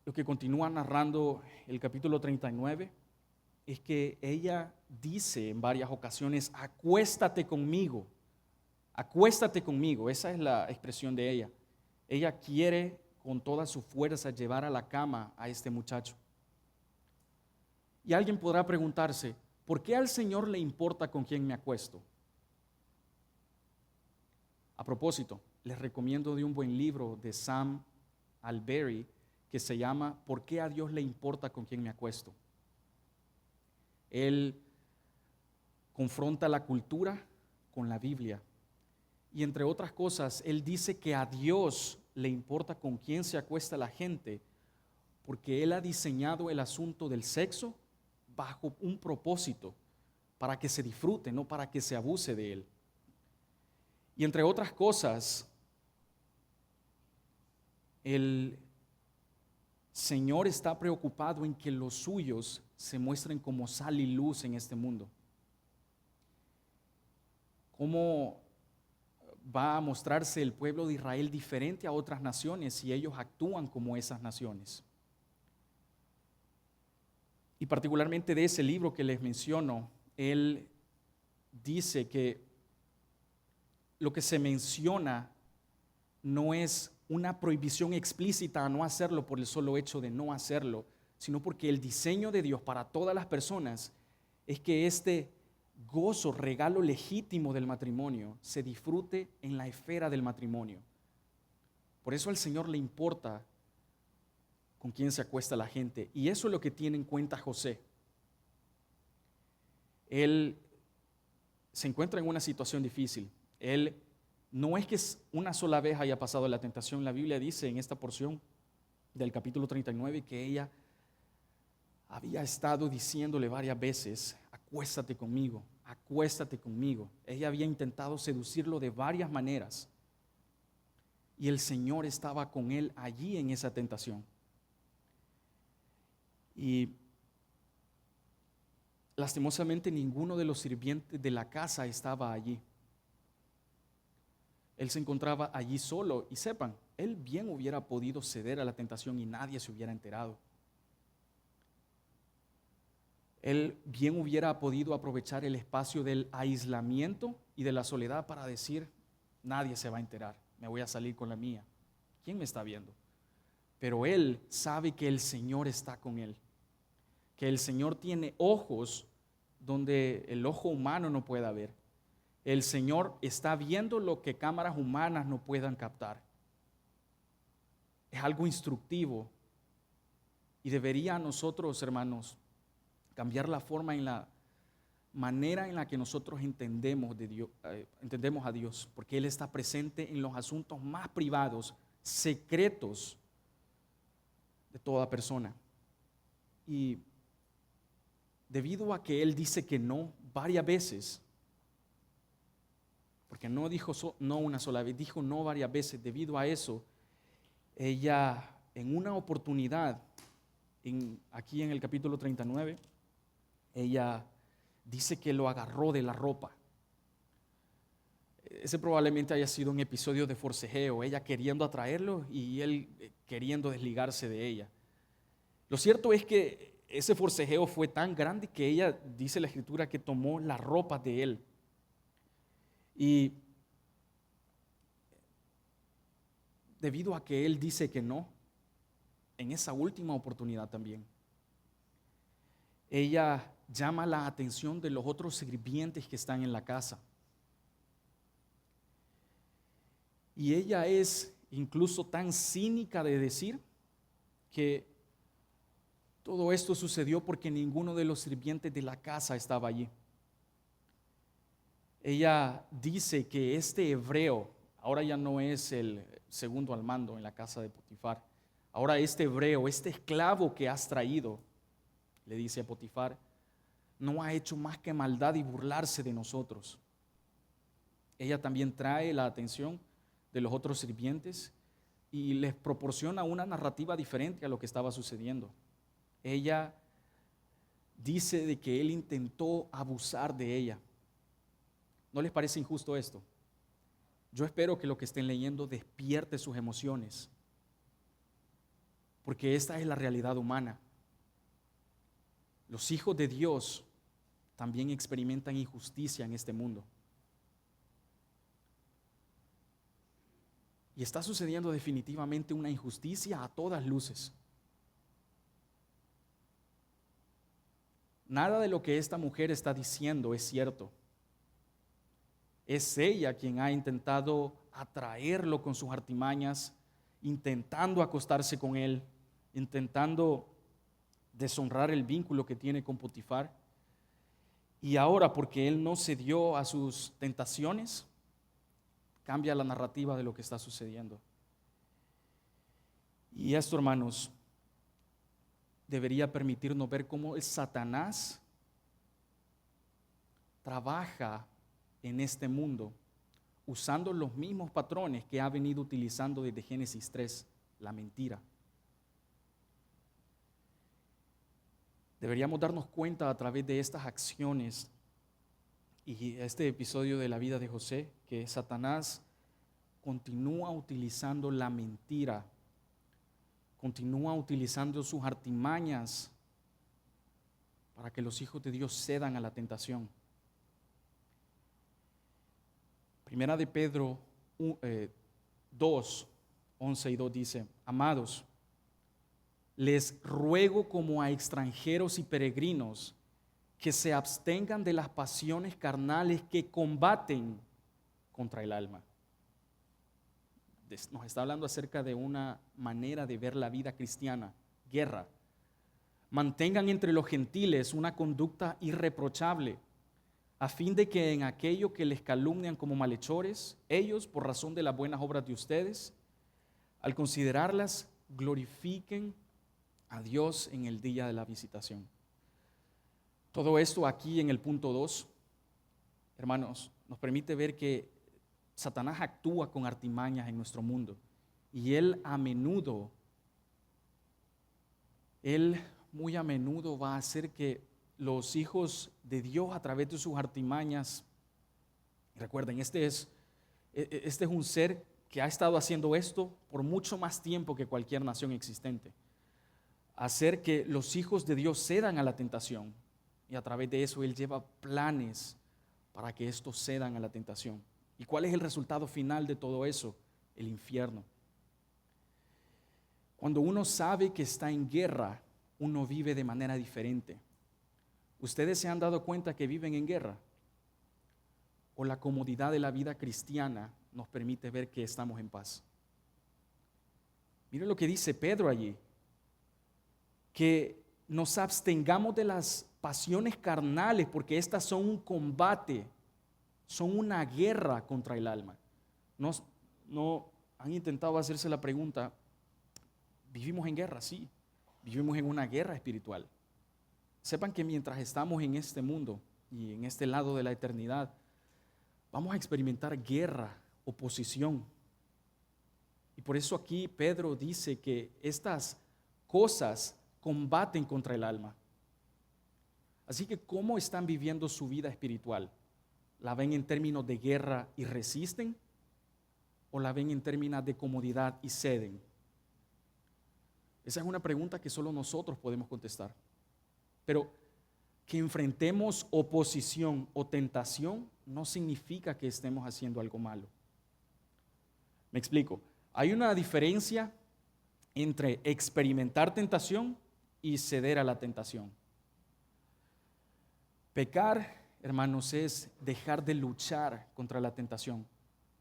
lo que continúa narrando el capítulo 39 es que ella dice en varias ocasiones, acuéstate conmigo, esa es la expresión de ella. Ella quiere con toda su fuerza llevar a la cama a este muchacho. Y alguien podrá preguntarse, ¿por qué al Señor le importa con quién me acuesto? A propósito, les recomiendo de un buen libro de Sam Allberry que se llama ¿Por qué a Dios le importa con quién me acuesto? Él confronta la cultura con la Biblia. Y entre otras cosas, él dice que a Dios le importa con quién se acuesta la gente, porque Él ha diseñado el asunto del sexo bajo un propósito, para que se disfrute, no para que se abuse de él. Y entre otras cosas, el Señor está preocupado en que los suyos se muestren como sal y luz en este mundo. ¿Cómo va a mostrarse el pueblo de Israel diferente a otras naciones si ellos actúan como esas naciones? Y particularmente de ese libro que les menciono, él dice que lo que se menciona no es una prohibición explícita a no hacerlo por el solo hecho de no hacerlo, sino porque el diseño de Dios para todas las personas es que este gozo, regalo legítimo del matrimonio, se disfrute en la esfera del matrimonio. Por eso al Señor le importa con quién se acuesta la gente. Y eso es lo que tiene en cuenta José. Él se encuentra en una situación difícil. Él no es que una sola vez haya pasado la tentación. La Biblia dice en esta porción del capítulo 39 que ella había estado diciéndole varias veces: acuéstate conmigo, acuéstate conmigo. Ella había intentado seducirlo de varias maneras. Y el Señor estaba con él allí en esa tentación. Y lastimosamente ninguno de los sirvientes de la casa estaba allí. Él se encontraba allí solo. Y sepan, él bien hubiera podido ceder a la tentación y nadie se hubiera enterado. Él bien hubiera podido aprovechar el espacio del aislamiento y de la soledad para decir: nadie se va a enterar, me voy a salir con la mía. ¿Quién me está viendo? Pero él sabe que el Señor está con él, que el Señor tiene ojos donde el ojo humano no pueda ver. El Señor está viendo lo que cámaras humanas no puedan captar. Es algo instructivo y debería a nosotros, hermanos, cambiar la forma en la manera en la que nosotros entendemos a Dios, porque Él está presente en los asuntos más privados, secretos de toda persona. Y debido a que Él dice que no varias veces, porque no dijo no una sola vez, dijo no varias veces, debido a eso, ella en una oportunidad, aquí en el capítulo 39, ella dice que lo agarró de la ropa. Ese probablemente haya sido un episodio de forcejeo, ella queriendo atraerlo y él queriendo desligarse de ella. Lo cierto es que ese forcejeo fue tan grande que ella, dice la Escritura, que tomó la ropa de él. Y debido a que él dice que no, en esa última oportunidad también, ella llama la atención de los otros sirvientes que están en la casa. Y ella es incluso tan cínica de decir que todo esto sucedió porque ninguno de los sirvientes de la casa estaba allí. Ella dice que este hebreo, ahora ya no es el segundo al mando en la casa de Potifar, ahora este hebreo, este esclavo que has traído, le dice a Potifar, no ha hecho más que maldad y burlarse de nosotros. Ella también trae la atención de los otros sirvientes y les proporciona una narrativa diferente a lo que estaba sucediendo. Ella dice de que él intentó abusar de ella. ¿No les parece injusto esto? Yo espero que lo que estén leyendo despierte sus emociones, porque esta es la realidad humana. Los hijos de Dios también experimentan injusticia en este mundo. Y está sucediendo definitivamente una injusticia a todas luces. Nada de lo que esta mujer está diciendo es cierto. Es ella quien ha intentado atraerlo con sus artimañas, intentando acostarse con él, intentando deshonrar el vínculo que tiene con Potifar. Y ahora, porque él no cedió a sus tentaciones, cambia la narrativa de lo que está sucediendo. Y esto, hermanos, debería permitirnos ver cómo el Satanás trabaja en este mundo usando los mismos patrones que ha venido utilizando desde Génesis 3, la mentira. Deberíamos darnos cuenta a través de estas acciones y este episodio de la vida de José que Satanás continúa utilizando la mentira, continúa utilizando sus artimañas para que los hijos de Dios cedan a la tentación. Primera de Pedro 2, 11 y 2 dice: amados, les ruego como a extranjeros y peregrinos que se abstengan de las pasiones carnales que combaten contra el alma. Nos está hablando acerca de una manera de ver la vida cristiana, guerra. Mantengan entre los gentiles una conducta irreprochable, a fin de que en aquello que les calumnian como malhechores, ellos, por razón de las buenas obras de ustedes, al considerarlas, glorifiquen a Dios en el día de la visitación. Todo esto aquí en el punto 2, hermanos, nos permite ver que Satanás actúa con artimañas en nuestro mundo y él muy a menudo va a hacer que los hijos de Dios a través de sus artimañas, recuerden, este es un ser que ha estado haciendo esto por mucho más tiempo que cualquier nación existente, hacer que los hijos de Dios cedan a la tentación y a través de eso él lleva planes para que estos cedan a la tentación. ¿Y cuál es el resultado final de todo eso? El infierno. Cuando uno sabe que está en guerra, uno vive de manera diferente. ¿Ustedes se han dado cuenta que viven en guerra? ¿O la comodidad de la vida cristiana nos permite ver que estamos en paz? Miren lo que dice Pedro allí, que nos abstengamos de las pasiones carnales porque estas son un combate, son una guerra contra el alma. No han intentado hacerse la pregunta, ¿vivimos en guerra? Sí, vivimos en una guerra espiritual. Sepan que mientras estamos en este mundo y en este lado de la eternidad, vamos a experimentar guerra, oposición. Y por eso aquí Pedro dice que estas cosas combaten contra el alma. Así que, ¿cómo están viviendo su vida espiritual? ¿La ven en términos de guerra y resisten? ¿O la ven en términos de comodidad y ceden? Esa es una pregunta que solo nosotros podemos contestar. Pero que enfrentemos oposición o tentación no significa que estemos haciendo algo malo. Me explico. Hay una diferencia entre experimentar tentación y ceder a la tentación. Pecar, hermanos, es dejar de luchar contra la tentación.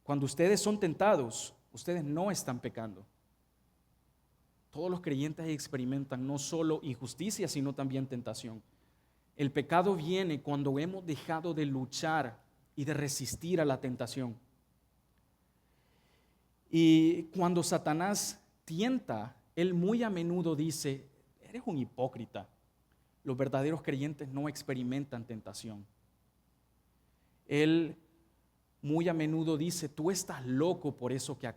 Cuando ustedes son tentados, ustedes no están pecando. Todos los creyentes experimentan no solo injusticia, sino también tentación. El pecado viene cuando hemos dejado de luchar y de resistir a la tentación. Y cuando Satanás tienta, él muy a menudo dice, eres un hipócrita. Los verdaderos creyentes no experimentan tentación. Él muy a menudo dice, tú estás loco por eso que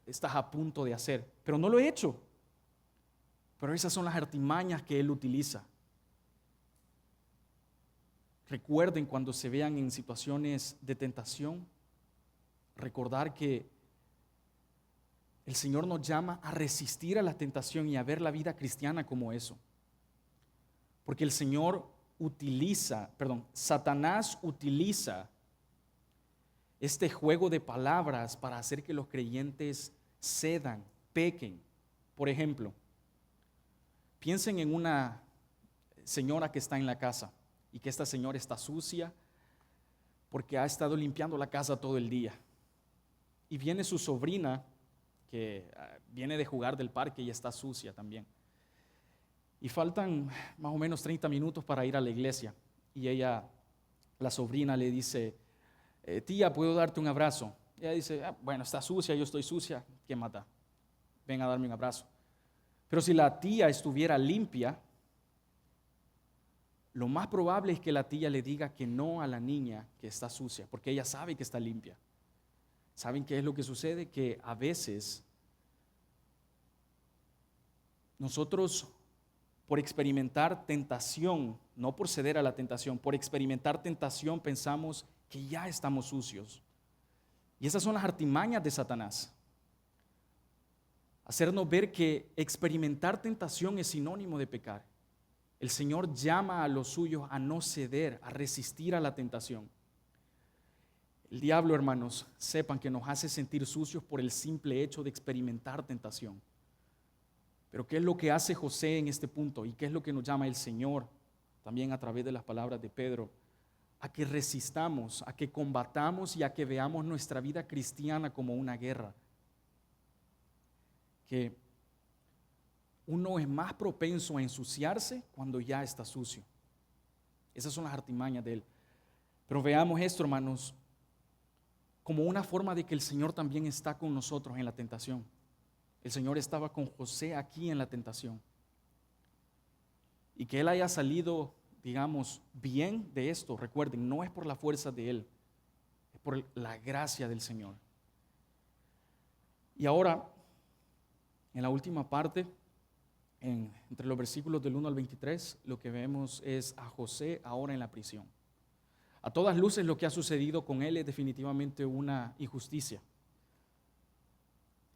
estás a punto de hacer, pero no lo he hecho. Pero esas son las artimañas que él utiliza. Recuerden cuando se vean en situaciones de tentación, recordar que el Señor nos llama a resistir a la tentación y a ver la vida cristiana como eso. Porque Satanás utiliza este juego de palabras para hacer que los creyentes cedan, pequen. Por ejemplo, piensen en una señora que está en la casa y que esta señora está sucia porque ha estado limpiando la casa todo el día. Y viene su sobrina que viene de jugar del parque y está sucia también. Y faltan más o menos 30 minutos para ir a la iglesia. Y la sobrina le dice, tía, ¿puedo darte un abrazo? Y ella dice, bueno, está sucia, yo estoy sucia, ¿qué mata? Ven a darme un abrazo. Pero si la tía estuviera limpia, lo más probable es que la tía le diga que no a la niña que está sucia, porque ella sabe que está limpia. ¿Saben qué es lo que sucede? Que a veces nosotros, por experimentar tentación, no por ceder a la tentación, por experimentar tentación pensamos que ya estamos sucios. Y esas son las artimañas de Satanás. Hacernos ver que experimentar tentación es sinónimo de pecar. El Señor llama a los suyos a no ceder, a resistir a la tentación. El diablo, hermanos, sepan que nos hace sentir sucios por el simple hecho de experimentar tentación. Pero ¿qué es lo que hace José en este punto? ¿Y qué es lo que nos llama el Señor también a través de las palabras de Pedro? A que resistamos, a que combatamos y a que veamos nuestra vida cristiana como una guerra. Que uno es más propenso a ensuciarse cuando ya está sucio. Esas son las artimañas de él. Pero veamos esto, hermanos, como una forma de que el Señor también está con nosotros en la tentación. El Señor estaba con José aquí en la tentación. Y que él haya salido, digamos, bien de esto, recuerden, no es por la fuerza de él, es por la gracia del Señor. Y ahora, en la última parte, entre los versículos del 1 al 23, lo que vemos es a José ahora en la prisión. A todas luces lo que ha sucedido con él es definitivamente una injusticia.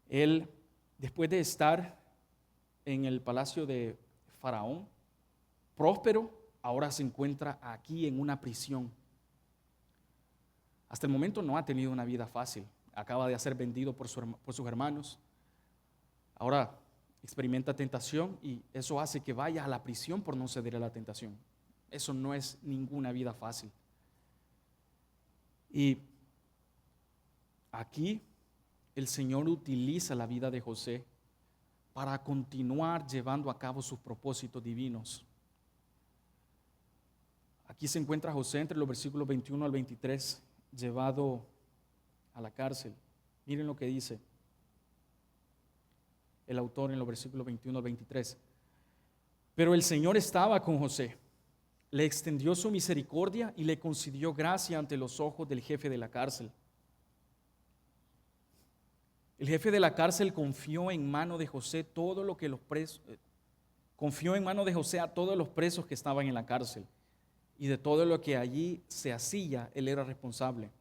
Él, después de estar en el palacio de Faraón, próspero, ahora se encuentra aquí en una prisión. Hasta el momento no ha tenido una vida fácil. Acaba de ser vendido por sus hermanos. Ahora experimenta tentación y eso hace que vaya a la prisión por no ceder a la tentación. Eso no es ninguna vida fácil. Y aquí el Señor utiliza la vida de José para continuar llevando a cabo sus propósitos divinos. Aquí se encuentra José entre los versículos 21 al 23, llevado a la cárcel. Miren lo que dice el autor en los versículos 21 al 23. Pero el Señor estaba con José, le extendió su misericordia y le concedió gracia ante los ojos del jefe de la cárcel. El jefe de la cárcel confió en mano de José a todos los presos que estaban en la cárcel, y de todo lo que allí se hacía, él era responsable.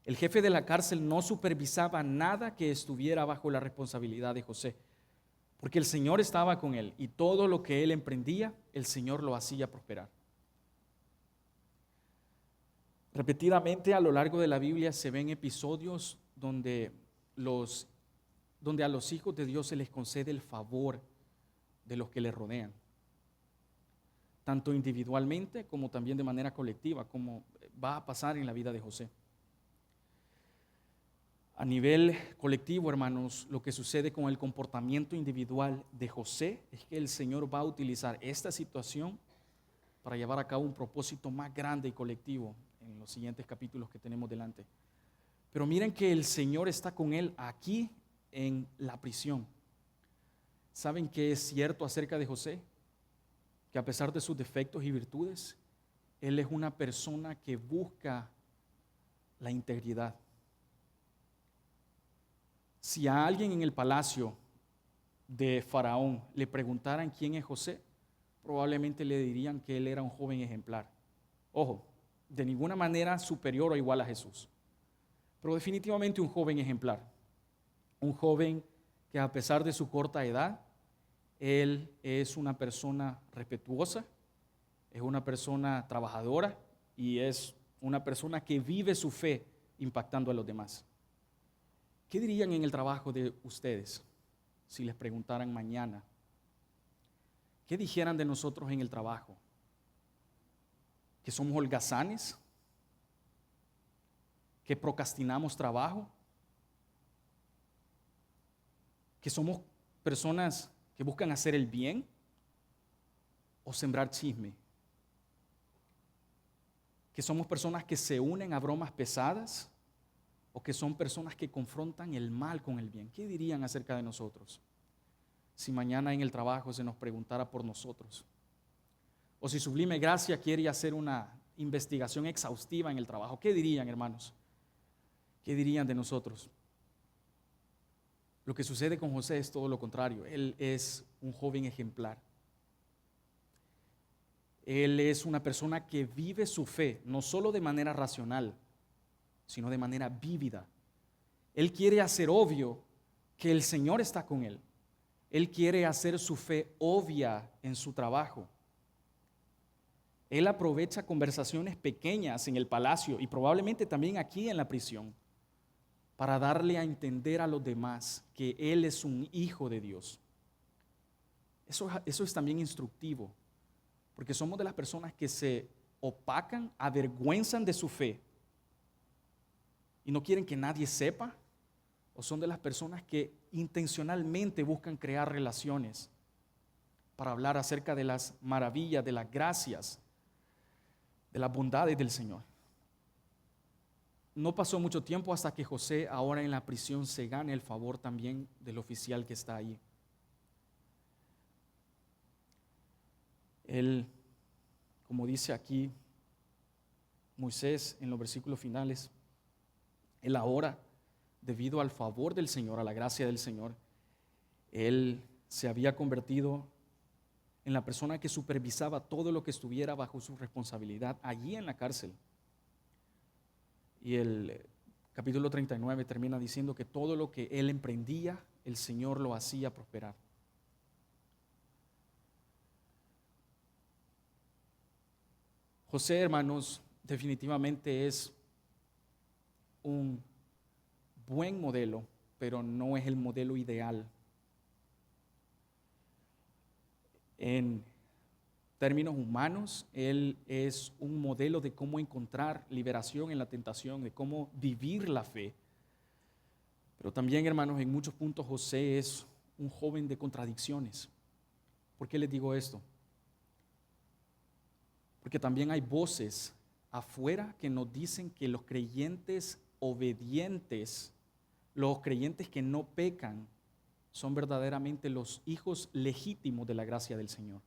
El jefe de la cárcel no supervisaba nada que estuviera bajo la responsabilidad de José, porque el Señor estaba con él y todo lo que él emprendía, el Señor lo hacía prosperar. Repetidamente a lo largo de la Biblia se ven episodios donde a los hijos de Dios se les concede el favor de los que les rodean, tanto individualmente como también de manera colectiva, como va a pasar en la vida de José. A nivel colectivo, hermanos, lo que sucede con el comportamiento individual de José es que el Señor va a utilizar esta situación para llevar a cabo un propósito más grande y colectivo en los siguientes capítulos que tenemos delante. Pero miren que el Señor está con él aquí en la prisión. ¿Saben qué es cierto acerca de José? Que a pesar de sus defectos y virtudes, él es una persona que busca la integridad. Si a alguien en el palacio de Faraón le preguntaran quién es José, probablemente le dirían que él era un joven ejemplar. Ojo, de ninguna manera superior o igual a Jesús, pero definitivamente un joven ejemplar. Un joven que a pesar de su corta edad, él es una persona respetuosa, es una persona trabajadora y es una persona que vive su fe impactando a los demás. ¿Qué dirían en el trabajo de ustedes si les preguntaran mañana? ¿Qué dijeran de nosotros en el trabajo? ¿Que somos holgazanes? ¿Que procrastinamos trabajo? ¿Que somos personas que buscan hacer el bien o sembrar chisme? ¿Que somos personas que se unen a bromas pesadas o que son personas que confrontan el mal con el bien? ¿Qué dirían acerca de nosotros si mañana en el trabajo se nos preguntara por nosotros? O si Sublime Gracia quiere hacer una investigación exhaustiva en el trabajo, ¿qué dirían, hermanos? ¿Qué dirían de nosotros? Lo que sucede con José es todo lo contrario. Él es un joven ejemplar. Él es una persona que vive su fe, no solo de manera racional, sino de manera vívida. Él quiere hacer obvio que el Señor está con él. Él quiere hacer su fe obvia en su trabajo. Él aprovecha conversaciones pequeñas en el palacio y probablemente también aquí en la prisión para darle a entender a los demás que Él es un hijo de Dios. Eso es también instructivo, porque somos de las personas que se opacan, avergüenzan de su fe y no quieren que nadie sepa, o son de las personas que intencionalmente buscan crear relaciones para hablar acerca de las maravillas, de las gracias, de las bondades del Señor. No pasó mucho tiempo hasta que José, ahora en la prisión, se gane el favor también del oficial que está ahí. Él, como dice aquí Moisés en los versículos finales, él ahora, debido al favor del Señor, a la gracia del Señor, él se había convertido en la persona que supervisaba todo lo que estuviera bajo su responsabilidad allí en la cárcel. Y el capítulo 39 termina diciendo que todo lo que él emprendía, el Señor lo hacía prosperar. José, hermanos, definitivamente es un buen modelo, pero no es el modelo ideal. En términos humanos, él es un modelo de cómo encontrar liberación en la tentación, de cómo vivir la fe. Pero también, hermanos, en muchos puntos José es un joven de contradicciones. ¿Por qué les digo esto? Porque también hay voces afuera que nos dicen que los creyentes obedientes, los creyentes que no pecan, son verdaderamente los hijos legítimos de la gracia del Señor.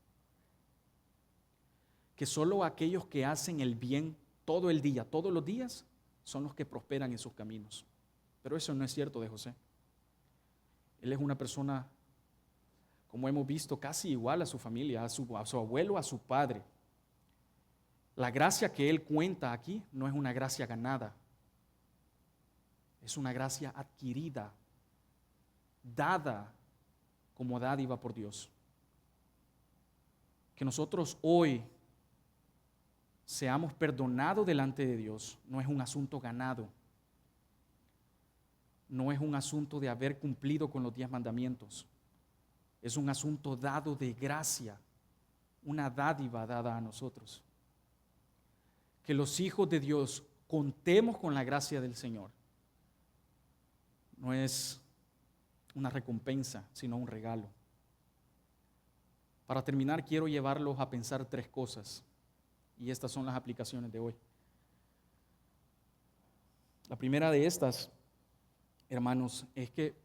Que solo aquellos que hacen el bien todo el día, todos los días, son los que prosperan en sus caminos. Pero eso no es cierto de José. Él es una persona, como hemos visto, casi igual a su familia, a su abuelo, a su padre. La gracia que él cuenta aquí no es una gracia ganada, es una gracia adquirida, dada como dádiva por Dios. Que nosotros hoy seamos perdonados delante de Dios no es un asunto ganado, no es un asunto de haber cumplido con los 10 mandamientos, es un asunto dado de gracia, una dádiva dada a nosotros. Que los hijos de Dios contemos con la gracia del Señor no es una recompensa, sino un regalo. Para terminar, quiero llevarlos a pensar 3 cosas, y estas son las aplicaciones de hoy. La primera de estas, hermanos, es que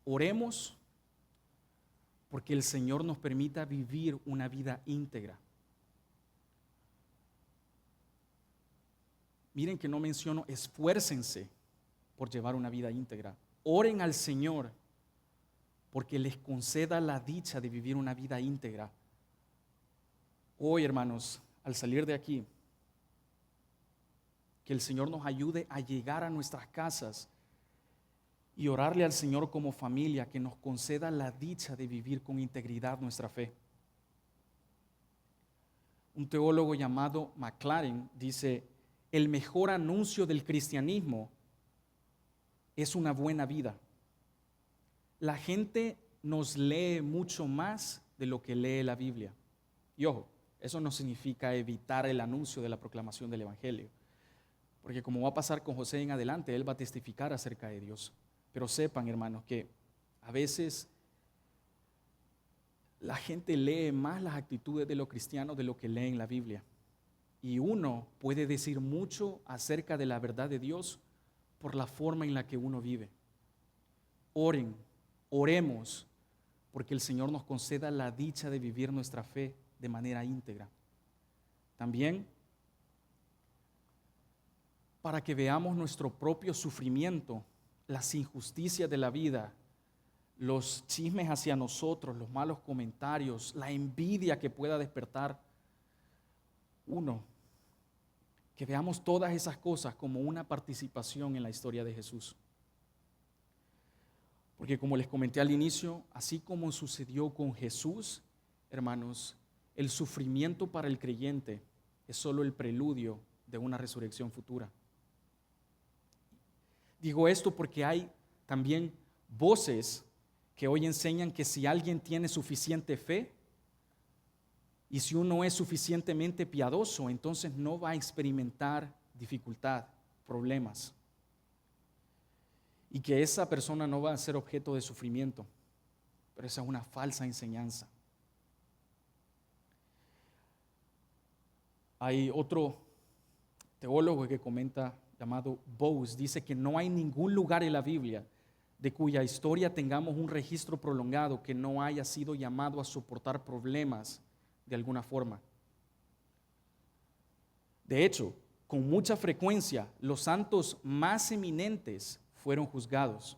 oremos porque el Señor nos permita vivir una vida íntegra. Miren que no menciono esfuércense por llevar una vida íntegra. Oren al Señor porque les conceda la dicha de vivir una vida íntegra. Hoy, hermanos, al salir de aquí, que el Señor nos ayude a llegar a nuestras casas y orarle al Señor como familia que nos conceda la dicha de vivir con integridad nuestra fe. Un teólogo llamado McLaren dice: el mejor anuncio del cristianismo es una buena vida. La gente nos lee mucho más de lo que lee la Biblia. Y ojo, eso no significa evitar el anuncio de la proclamación del Evangelio, porque como va a pasar con José en adelante, él va a testificar acerca de Dios. Pero sepan, hermanos, que a veces la gente lee más las actitudes de los cristianos de lo que lee en la Biblia. Y uno puede decir mucho acerca de la verdad de Dios por la forma en la que uno vive. Oremos, porque el Señor nos conceda la dicha de vivir nuestra fe de manera íntegra. También para que veamos nuestro propio sufrimiento, las injusticias de la vida, los chismes hacia nosotros, los malos comentarios, la envidia que pueda despertar uno. Que veamos todas esas cosas como una participación en la historia de Jesús. Porque como les comenté al inicio, así como sucedió con Jesús, hermanos, el sufrimiento para el creyente es solo el preludio de una resurrección futura. Digo esto porque hay también voces que hoy enseñan que si alguien tiene suficiente fe y si uno es suficientemente piadoso, entonces no va a experimentar dificultad, problemas, y que esa persona no va a ser objeto de sufrimiento. Pero esa es una falsa enseñanza. Hay otro teólogo que comenta, llamado Bowes, dice que no hay ningún lugar en la Biblia de cuya historia tengamos un registro prolongado que no haya sido llamado a soportar problemas de alguna forma. De hecho, con mucha frecuencia, los santos más eminentes fueron juzgados.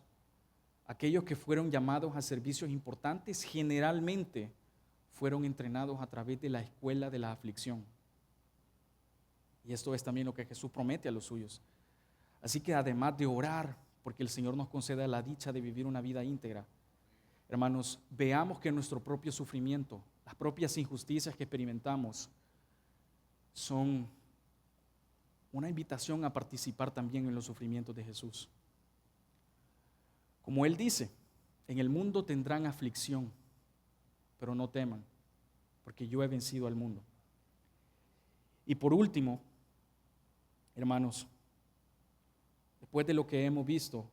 Aquellos que fueron llamados a servicios importantes generalmente fueron entrenados a través de la escuela de la aflicción. Y esto es también lo que Jesús promete a los suyos. Así que además de orar, porque el Señor nos conceda la dicha de vivir una vida íntegra, hermanos, veamos que nuestro propio sufrimiento, las propias injusticias que experimentamos, son una invitación a participar también en los sufrimientos de Jesús. Como Él dice, en el mundo tendrán aflicción, pero no teman, porque yo he vencido al mundo. Y por último, hermanos, después de lo que hemos visto,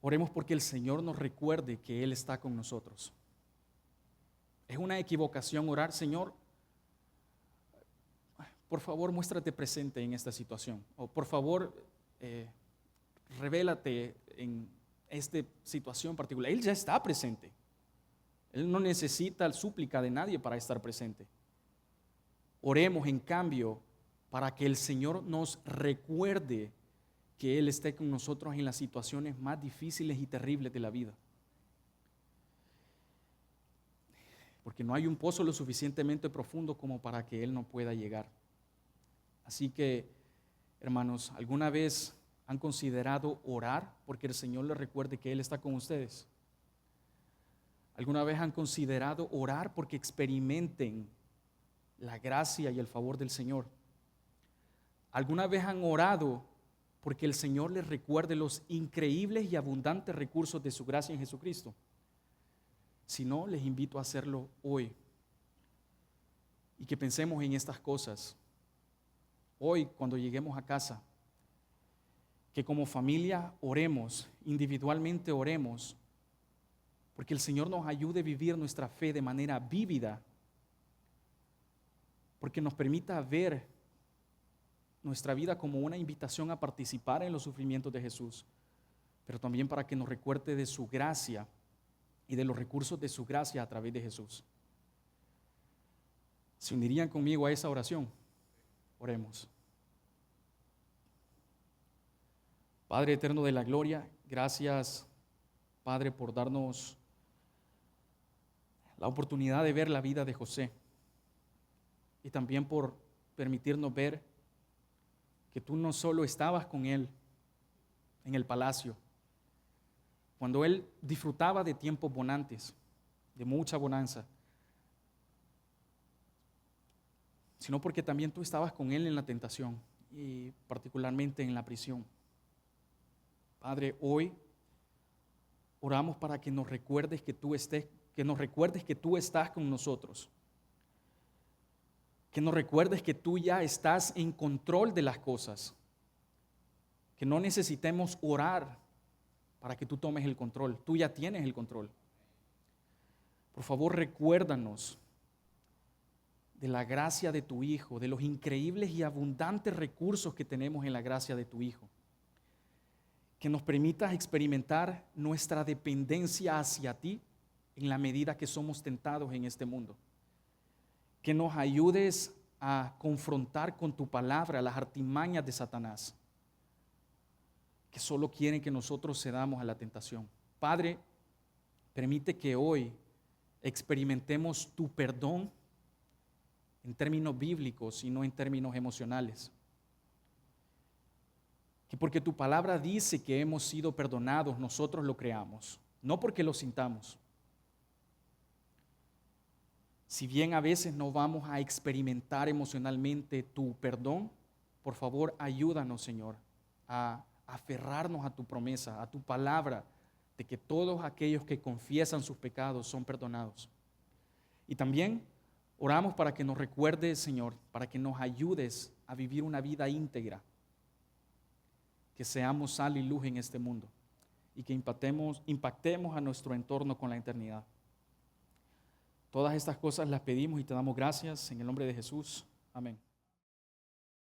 oremos porque el Señor nos recuerde que Él está con nosotros. Es una equivocación orar, Señor, por favor muéstrate presente en esta situación, o por favor revélate en esta situación particular. Él ya está presente. Él no necesita súplica de nadie para estar presente. Oremos en cambio para que el Señor nos recuerde que Él esté con nosotros en las situaciones más difíciles y terribles de la vida. Porque no hay un pozo lo suficientemente profundo como para que Él no pueda llegar. Así que, hermanos, ¿alguna vez han considerado orar porque el Señor les recuerde que Él está con ustedes? ¿Alguna vez han considerado orar porque experimenten la gracia y el favor del Señor? ¿Alguna vez han orado porque el Señor les recuerde los increíbles y abundantes recursos de su gracia en Jesucristo? Si no, les invito a hacerlo hoy y que pensemos en estas cosas. Hoy, cuando lleguemos a casa, que como familia oremos, individualmente oremos, porque el Señor nos ayude a vivir nuestra fe de manera vívida, porque nos permita ver nuestra vida como una invitación a participar en los sufrimientos de Jesús, pero también para que nos recuerde de su gracia y de los recursos de su gracia a través de Jesús. ¿Se unirían conmigo a esa oración? Oremos. Padre eterno de la gloria, gracias, Padre, por darnos la oportunidad de ver la vida de José y también por permitirnos ver que tú no solo estabas con él en el palacio, cuando él disfrutaba de tiempos bonantes, de mucha bonanza, sino porque también tú estabas con él en la tentación y particularmente en la prisión. Padre, hoy oramos para que nos recuerdes que tú estás con nosotros. Que nos recuerdes que tú ya estás en control de las cosas. Que no necesitemos orar para que tú tomes el control. Tú ya tienes el control. Por favor, recuérdanos de la gracia de tu Hijo, de los increíbles y abundantes recursos que tenemos en la gracia de tu Hijo. Que nos permitas experimentar nuestra dependencia hacia ti en la medida que somos tentados en este mundo. Que nos ayudes a confrontar con tu palabra las artimañas de Satanás, que solo quieren que nosotros cedamos a la tentación. Padre, permite que hoy experimentemos tu perdón en términos bíblicos y no en términos emocionales. Que porque tu palabra dice que hemos sido perdonados, nosotros lo creamos, no porque lo sintamos. Si bien a veces no vamos a experimentar emocionalmente tu perdón, por favor ayúdanos, Señor, a aferrarnos a tu promesa, a tu palabra, de que todos aquellos que confiesan sus pecados son perdonados. Y también oramos para que nos recuerdes, Señor, para que nos ayudes a vivir una vida íntegra, que seamos sal y luz en este mundo y que impactemos a nuestro entorno con la eternidad. Todas estas cosas las pedimos y te damos gracias en el nombre de Jesús. Amén.